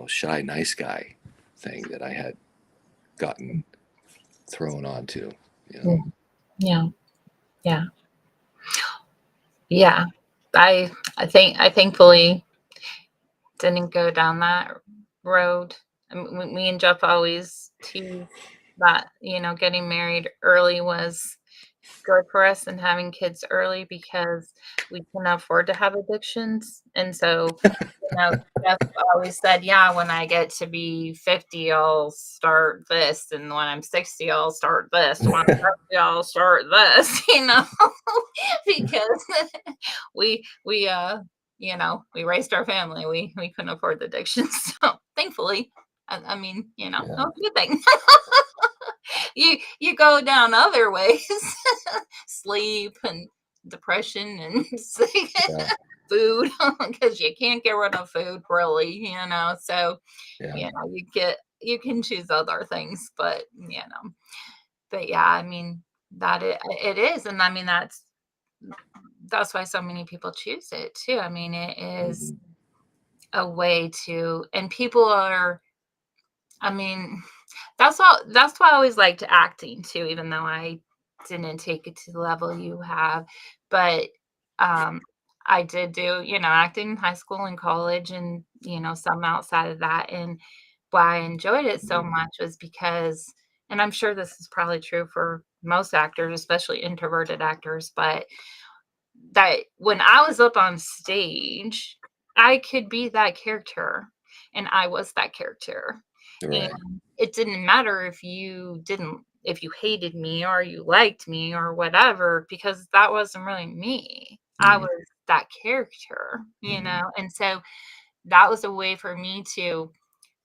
shy nice guy thing that I had gotten thrown onto. Mm. Yeah. Yeah. Yeah. I think I thankfully didn't go down that road. I mean, me and Jeff always tease that, getting married early was good for us and having kids early because we can afford to have addictions. And so, Jeff always said, yeah, when I get to be 50, I'll start this. And when I'm 60, I'll start this. When I'm 70, I'll start this, because we raised our family. We couldn't afford the addictions. So thankfully, I mean, Yeah. no good thing. You go down other ways, sleep and depression and Yeah. food, because you can't get rid of food really, so Yeah. you can choose other things, but yeah, I mean, it is, and I mean, that's why so many people choose it too. I mean, it is Mhm. a way to, and people are, I mean, that's why I always liked acting too, even though I didn't take it to the level you have. But um I did do, acting in high school and college and, some outside of that. And why I enjoyed it so much was because, and I'm sure this is probably true for most actors, especially introverted actors, but that when I was up on stage, I could be that character, and I was that character. And Right. it didn't matter if you hated me or you liked me or whatever, because that wasn't really me. I Mhm. was that character, Mhm. And so that was a way for me to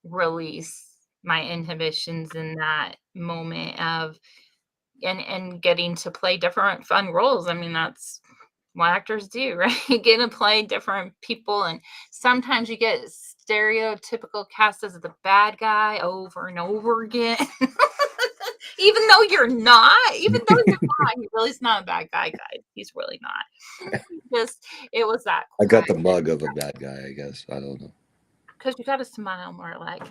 release my inhibitions in that moment of, and getting to play different fun roles. I mean, that's what actors do, right? You get to play different people, and sometimes you get stereotypical cast as the bad guy over and over again. Even though you're not, he really is not a bad guy, guys. He's really not. Just it was that I quiet got the mug of a bad guy, I guess. I don't know. because you got to smile more. Like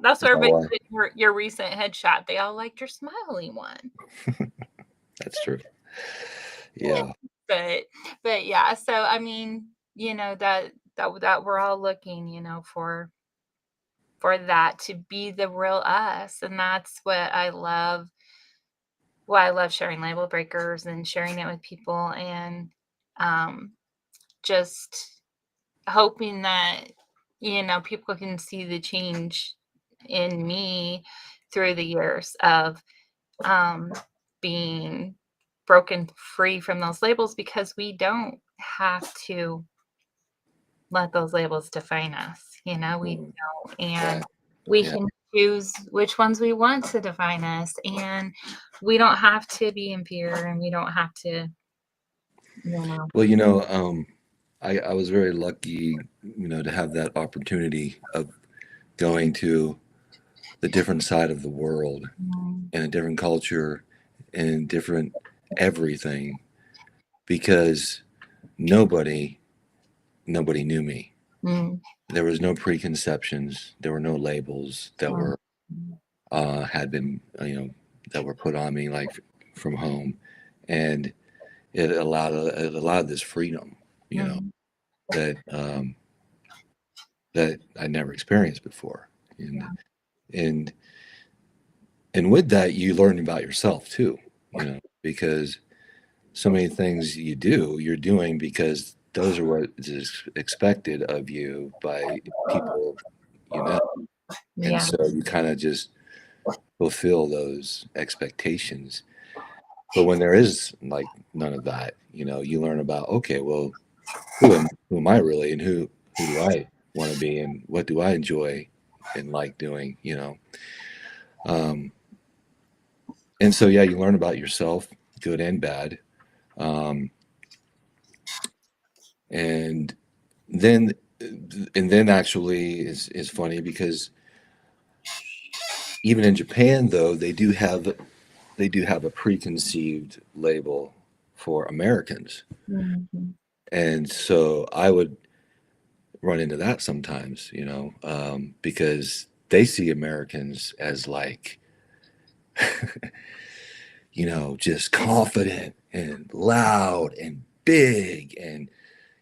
that's Is what that everybody why? said in your recent headshot. They all liked your smiley one. That's true. Yeah. But yeah, so I mean, that we're all looking, for that to be the real us. And that's what I love. Why I love sharing label breakers and sharing it with people, and um just hoping that, people can see the change in me through the years of um being broken free from those labels, because we don't have to let those labels define us. We Mhm. don't. And Right. we Yeah. can choose which ones we want to define us. And we don't have to be in fear, and we don't have to, you know. Well, I was very lucky, to have that opportunity of going to the different side of the world Mm, and a different culture and different everything because nobody nobody knew me. mm, There was no preconceptions. There were no labels that mm, were had been that were put on me like from home, and it allowed this freedom, you know mm, that that I never experienced before, and and with that you learn about yourself too, because so many things you're doing because those are what is expected of you by people you know. And yeah. so you kind of just fulfill those expectations. But when there is like none of that, you learn about, okay, well, who am I really, and who do I want to be, and what do I enjoy and like doing, um, and so yeah, you learn about yourself, good and bad, um, and then actually is funny because even in Japan though they do have a preconceived label for Americans. Mhm, And so I would run into that sometimes, because they see Americans as like, just confident and loud and big and,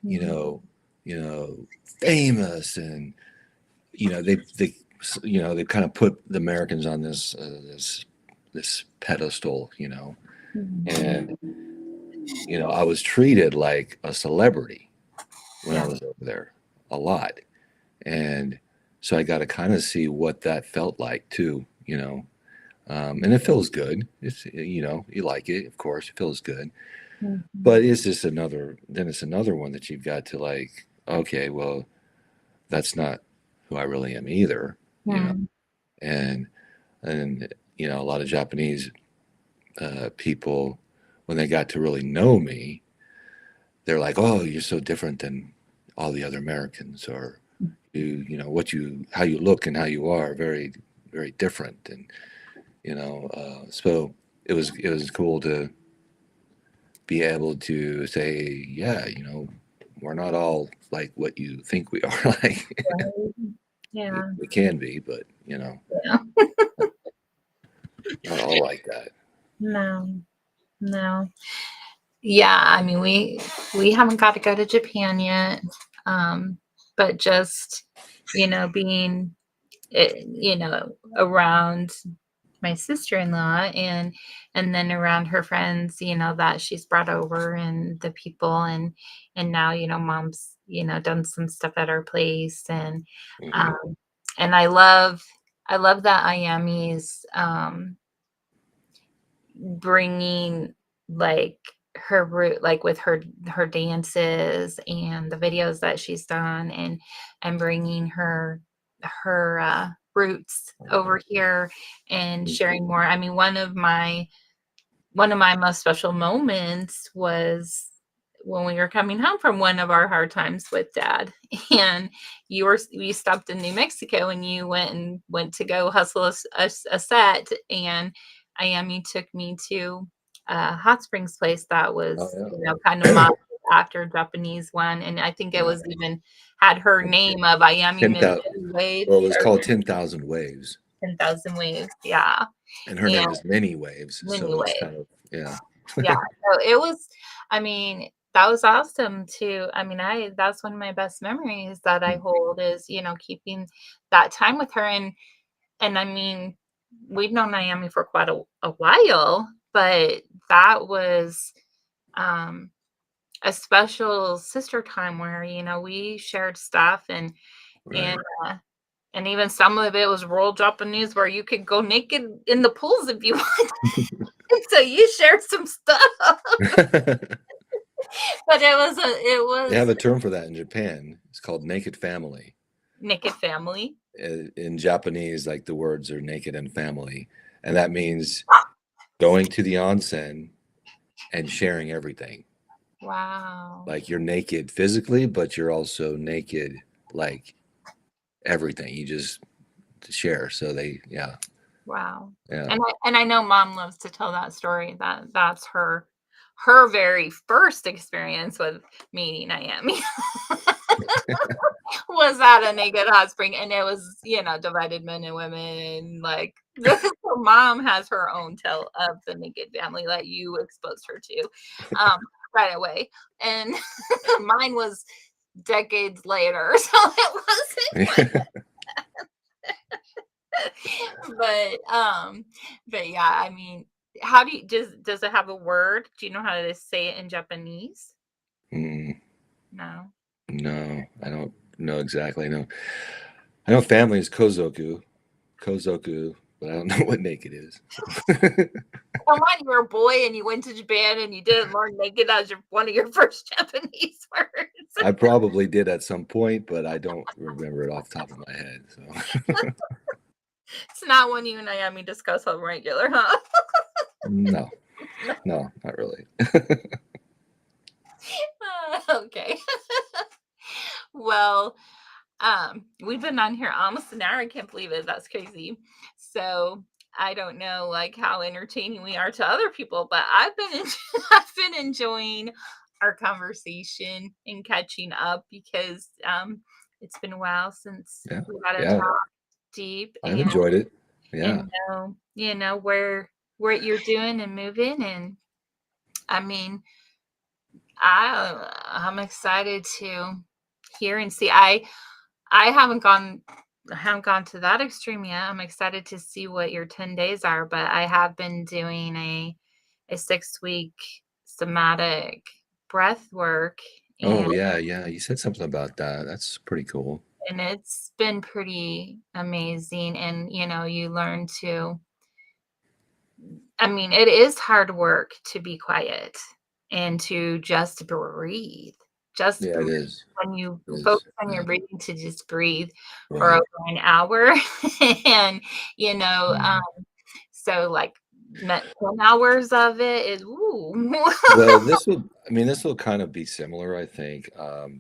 you mhm, know, famous. And, they kind of put the Americans on this pedestal, mhm. and, I was treated like a celebrity when I Yeah. was over there a lot. And so I got to kind of see what that felt like too, and it feels good. It's, you like it, of course, it feels good, Mhm. but it's another one that you've got to like, okay, well, that's not who I really am either, Mm, and, a lot of Japanese people, when they got to really know me, they're like, oh, you're so different than all the other Americans, or how you look and how you are very, very different. And so it was cool be able to say, yeah, we're not all like what you think we are. Like Right. Yeah. we can be, but Yeah. not all like that. No. No. Yeah, I mean, we haven't got to go to Japan yet, but just being around my sister-in-law and then around her friends, that she's brought over and the people and now mom's done some stuff at our place Hmm. um and I love that Iami's bringing like her root, like with her dances and the videos that she's done and bringing her roots over here and sharing more. I mean, one of my most special moments was when we were coming home from one of our hard times with dad and you stopped in New Mexico and you went to go hustle a set and Miami took me to a hot springs place that Oh was kind of yeah. modeled after a Japanese one, and I think it Yeah. was even had her name of Ayami 10,000. Wade Well, it was or called 10,000 Waves, 10,000 Waves, yeah, and her and name is Many Waves. many So it's ways. kind of, yeah. Yeah, so it was I mean, that was awesome too. I mean, I that's one of my best memories that I hold is, keeping that time with her and I mean, we've known Naomi for quite a while, but that was um a special sister time where, we shared stuff and Right. uh and even some of it was rural Japanese where you could go naked in the pools if you want. So you shared some stuff. But it They have was a term for that in Japan. It's called naked family. naked family. In Japanese, like the words are naked and family, and that means going to the onsen and sharing everything. Wow. Like you're naked physically, but you're also naked, like everything. You just share. So yeah, Wow. yeah. And I know mom loves to tell that story that that's her very first experience with meeting Miami was at a naked hot spring and it was, divided men and women. Like so mom has her own tale of the naked family that you exposed her to um right away. And mine was decades later. So it wasn't but but yeah, I mean, how do you does it have a word? Do you know how to say it in Japanese? Mm, No. no, I don't know exactly. I know family is kozoku, but I don't know what naked is. Come on, you were a boy and you went to Japan and you didn't learn naked as one of your first Japanese words. I probably did at some point, but I don't remember it off the top of my head. So It's not one you and Naomi discuss on regular, huh? no, no, not really. Okay. Well, we've been on here almost an hour. I can't believe it. That's crazy. So I don't know like how entertaining we are to other people, but I've been enjoying our conversation and catching up because it's been a while since Yeah, we got to yeah, talk deep I've enjoyed it. Yeah. and know where you're doing and moving. And I mean, I'm excited to hear and see. I haven't gone to that extreme yet. I'm excited to see what your 10 days are, but I have been doing a 6-week somatic breath work Oh, yeah, yeah. You said something about that. That's pretty cool. and it's been pretty amazing. And you learn to I mean, it is hard work to be quiet and to just breathe. Just Yeah, breathe. it is. When you It is. focus on your Yeah. breathing to just breathe for Right. over an hour and, you know, um, Mhm. so like 10 hours of it is, ooh. Well, this will kind of be similar, I think,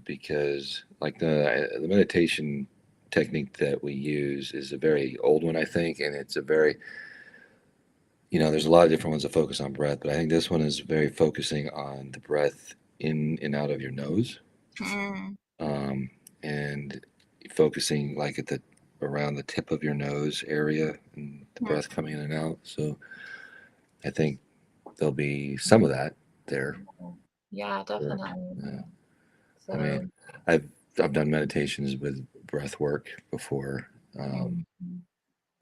because like the meditation technique that we use is a very old one, I think, and it's a very, there's a lot of different ones that focus on breath, but I think this one is very focusing on the breath in and out of your nose, Mm, um, and focusing like at the around the tip of your nose area and the mm, breath coming in and out. So I think there'll be some of that there. yeah, Sure. definitely. Yeah. I mean, So, I've I've done meditations with breath work before, mm,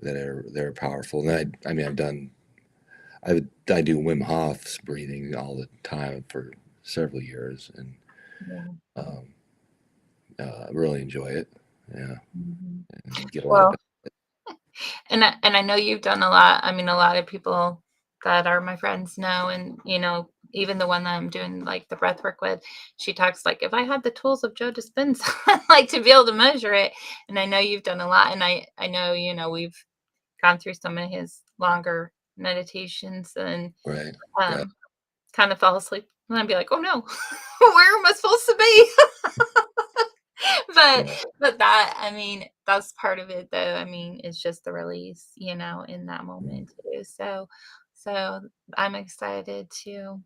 that are powerful. And I mean, I do Wim Hof's breathing all the time for several years, and yeah. um, I really enjoy it. Yeah, Mhm. and get a lot of Well, and I know you've done a lot. I mean, a lot of people that are my friends know, and even the one that I'm doing like the breath work with, she talks like if I had the tools of Joe Dispenza, like to be able to measure it. And I know you've done a lot, and I know we've gone through some of his longer meditations, and right. Yeah, um, kind of fall asleep, and I'd be like, oh no, where am I supposed to be? but yeah, but that, I mean, that's part of it though. I mean, it's just the release, in that mm, moment too. So I'm excited to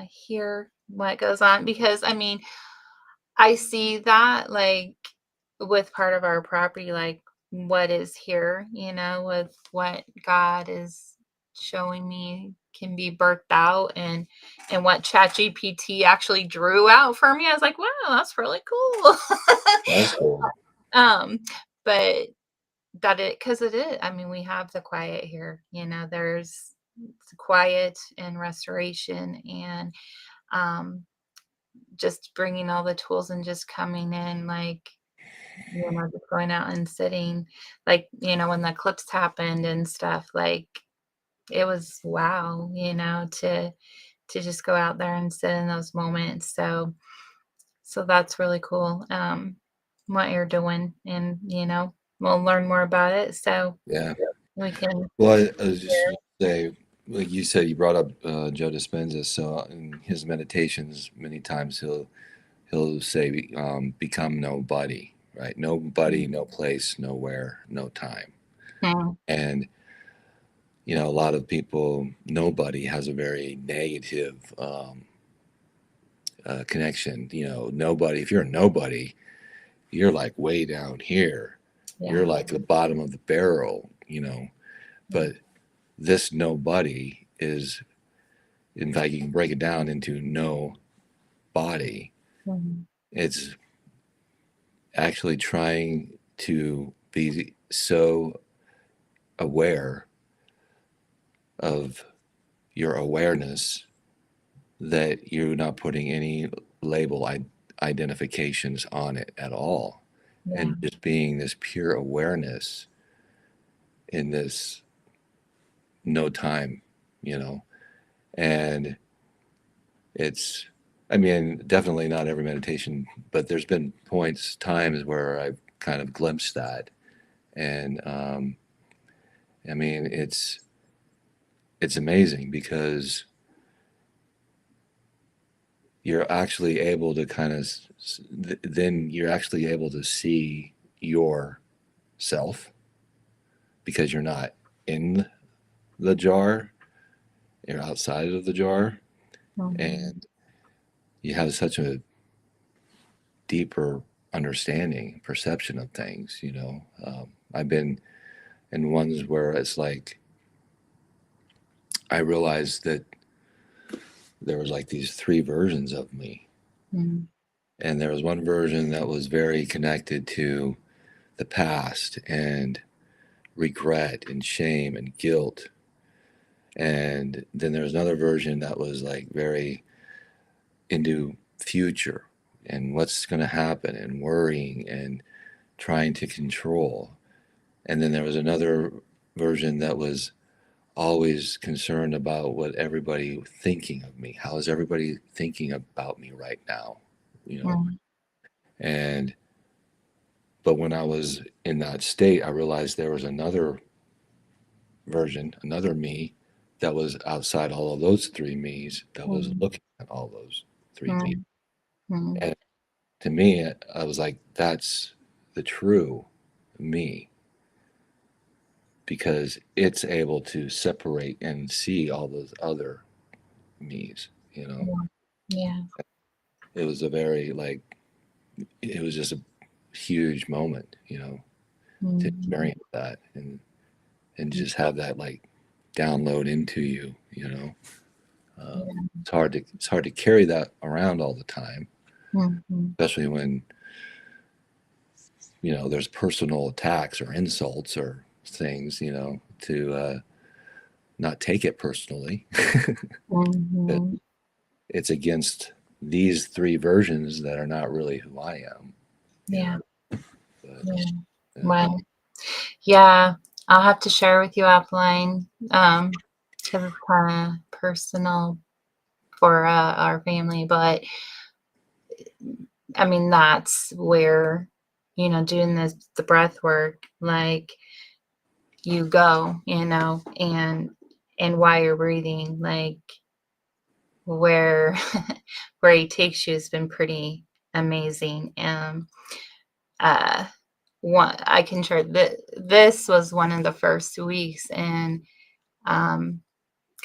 hear what goes on, because I mean, I see that like with part of our property, like what is here, with what God is showing me can be birthed out, and what ChatGPT actually drew out for me. I was like, wow, that's really cool. that's cool. um, but that it because it is. I mean, we have the quiet here, there's quiet and restoration, and um just bringing all the tools and just coming in, like, just going out and sitting, like, when the eclipse happened and stuff, like, it was wow, to just go out there and sit in those moments. So that's really cool, what you're doing, and, we'll learn more about it, so Yeah. we can Well, I was just gonna say, like you said, you brought up Joe Dispenza. So in his meditations, many times he'll say, "Become nobody." Right? Nobody, no place, nowhere, no time. Mhm, And a lot of people, nobody has a very negative connection. Nobody. If you're a nobody, you're like way down here. You're yeah, like the bottom of the barrel. yeah, But this nobody is, in fact, you can break it down into no body. mhm, It's actually trying to be so aware of your awareness that you're not putting any label identifications on it at all, yeah, and just being this pure awareness in this no time, you know. And it's, I mean, definitely not every meditation, but there's been times where I've kind of glimpsed that. And I mean, it's amazing because you're actually able to kind of, then you're actually able to see yourself because you're not in the jar, you're outside of the jar, mhm, and you have such a deeper understanding, perception of things. I've been in ones where it's like I realized that there was like these three versions of me. mhm, And there was one version that was very connected to the past and regret and shame and guilt. And then there was another version that was like very into future and what's going to happen and worrying and trying to control. And then there was another version that was always concerned about what everybody thinking of me. How is everybody thinking about me right now? You know, mhm, and but when I was in that state, I realized there was another version, another me that was outside all of those three me's that was mhm, looking at all those three me's. mhm, mhm, And to me, I was like, that's the true me. because it's able to separate and see all those other me's, you know. Yeah. It was a very like it was just a huge moment, you know, to Mhm. experience that and just have that like download into you, you know. Yeah. It's hard to carry that around all the time, Mhm. especially when you know there's personal attacks or insults or things, you know, to not take it personally. That Mhm. it's against these three versions that are not really who I am, you Yeah. know. But Yeah. yeah, Well, yeah, I'll have to share with you offline, 'cause it's kinda personal for, our family, but, I mean, that's where, doing the breath work, like, you go, and while you're breathing, like, where where he takes you has been pretty amazing, uh, one I can share this was one of the first weeks, and, um,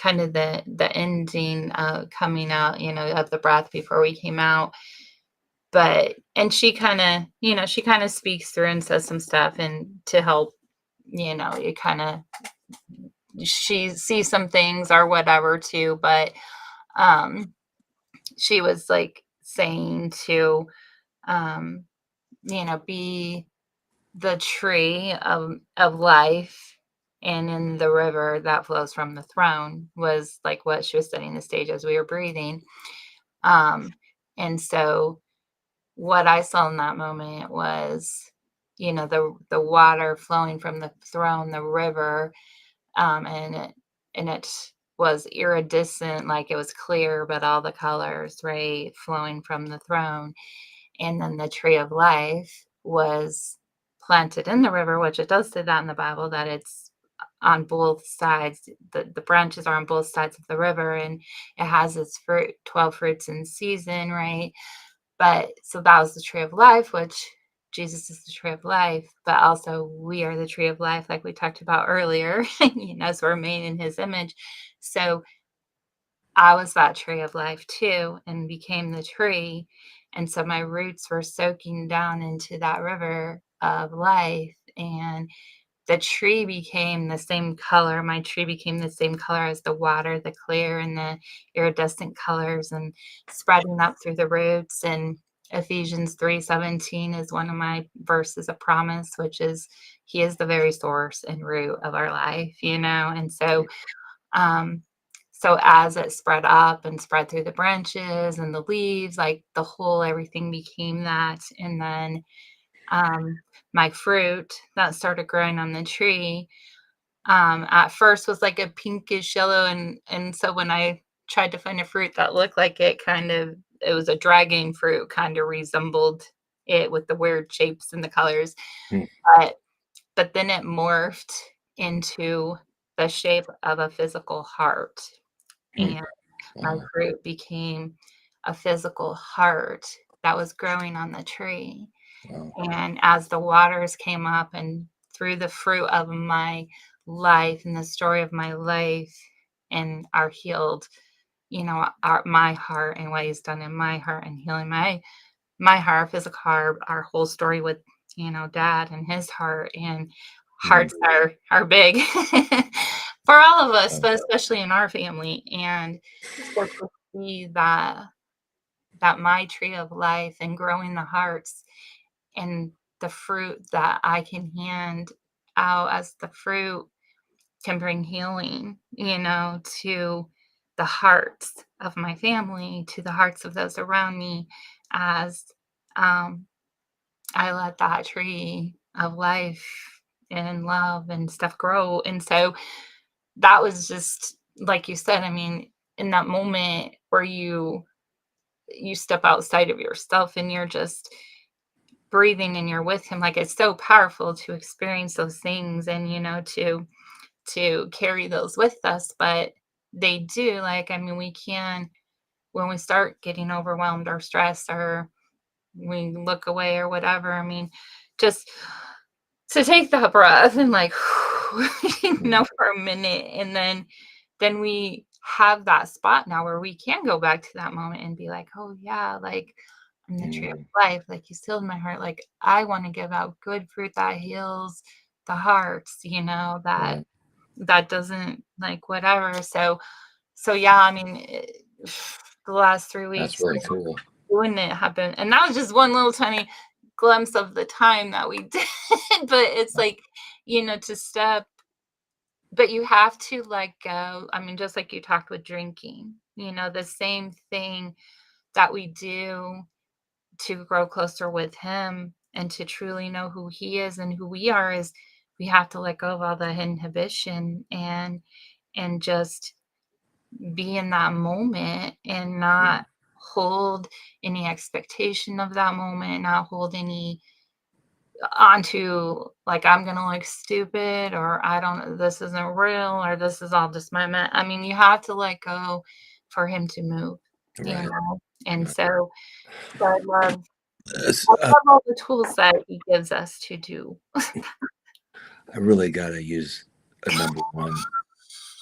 kind of the ending, coming out, of the breath before we came out. But and she kinda speaks through and says some stuff and to help, it kinda she sees some things or whatever too, but, um, she was, like, saying to, um, be the tree of life, and in the river that flows from the throne was, like, what she was setting the stage as we were breathing, um, and so what I saw in that moment was, the water flowing from the throne, the river, and it was iridescent, like it was clear, but all the colors, right, flowing from the throne. And then the tree of life was planted in the river, which it does say that in the Bible that it's on both sides. The branches are on both sides of the river, and it has its fruit, 12 fruits in season, right? But so that was the tree of life, which Jesus is the tree of life, but also we are the tree of life, like we talked about earlier, so we're made in his image. So I was that tree of life too and became the tree. And so my roots were soaking down into that river of life. And the tree became the same color. My tree became the same color as the water, the clear and the iridescent colors, and spreading up through the roots. And Ephesians 3:17 is one of my verses of promise, which is he is the very source and root of our life, And um, so as it spread up and spread through the branches and the leaves, like the whole everything became that. And then um, my fruit that started growing on the tree, at first was like a pinkish yellow, and so when I tried to find a fruit that looked like it was a dragon fruit, kind of resembled it with the weird shapes and the colors, Hmm. but then it morphed into the shape of a physical heart, Hmm. and my Wow. fruit became a physical heart that was growing on the tree. Wow. And as the waters came up and through the fruit of my life and the story of my life and are healed, my heart and what he's done in my heart and healing my heart, physical heart, our whole story with, dad and his heart, and Hmm. hearts are big for all of us, Wow. but especially in our family. And so to see that my tree of life and growing the hearts and the fruit that I can hand out as the fruit can bring healing, to the hearts of my family, to the hearts of those around me, as um, I let that tree of life and love and stuff grow. And so that was just like you said, I mean, in that moment where you step outside of yourself and you're just breathing and you're with him, like it's so powerful to experience those things and to carry those with us. But they do, like, I mean, we can, when we start getting overwhelmed or stressed or we look away or whatever, I mean, just to take that breath and like for a minute, and then we have that spot now where we can go back to that moment and be like, oh yeah, like I'm the tree of life, like you sealed my heart, like I want to give out good fruit that heals the hearts, Right. that doesn't like whatever. So yeah, I mean, the last 3 That's weeks really cool. doing it have been, and that was just one little tiny glimpse of the time that we did. But it's like, to step, but you have to let go. I mean, just like you talked with drinking, the same thing that we do to grow closer with him and to truly know who he is and who we are is we have to let go of all the inhibition and just be in that moment and Yeah. not hold any expectation of that moment, not hold any onto like I'm gonna look stupid or I don't this isn't real or this is all just I mean, you have to let go for him to move, you Right. know. And Right. so I love It's, I love all the tools that he gives us to do. I really got to use a number one.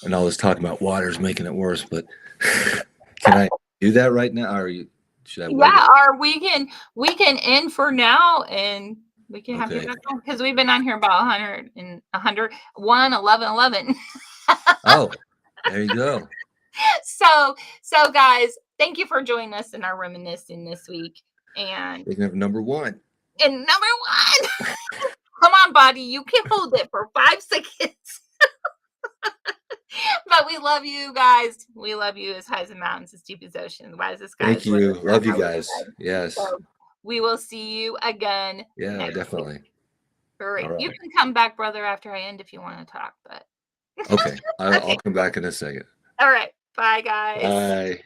And I was talking about water's making it worse, but can I do that right now? Or should I wait? Yeah, or we can end for now and we can have you Okay. back on because we've been on here about 100 and 100, 11, 11. Oh, there you go. So guys, thank you for joining us in our reminiscing this week. And Speaking of number one, number one, come on, buddy, you can hold it for 5 seconds. But we love you guys. We love you as high as the mountains, as deep as oceans, wise as thank skies. you. Love you guys. Yes. So we will see you again Yeah, next week. definitely. All right. All You right. can come back, brother, after I end if you want to talk. But Okay. I'll okay. come back in a second. All right. Bye, guys. Bye.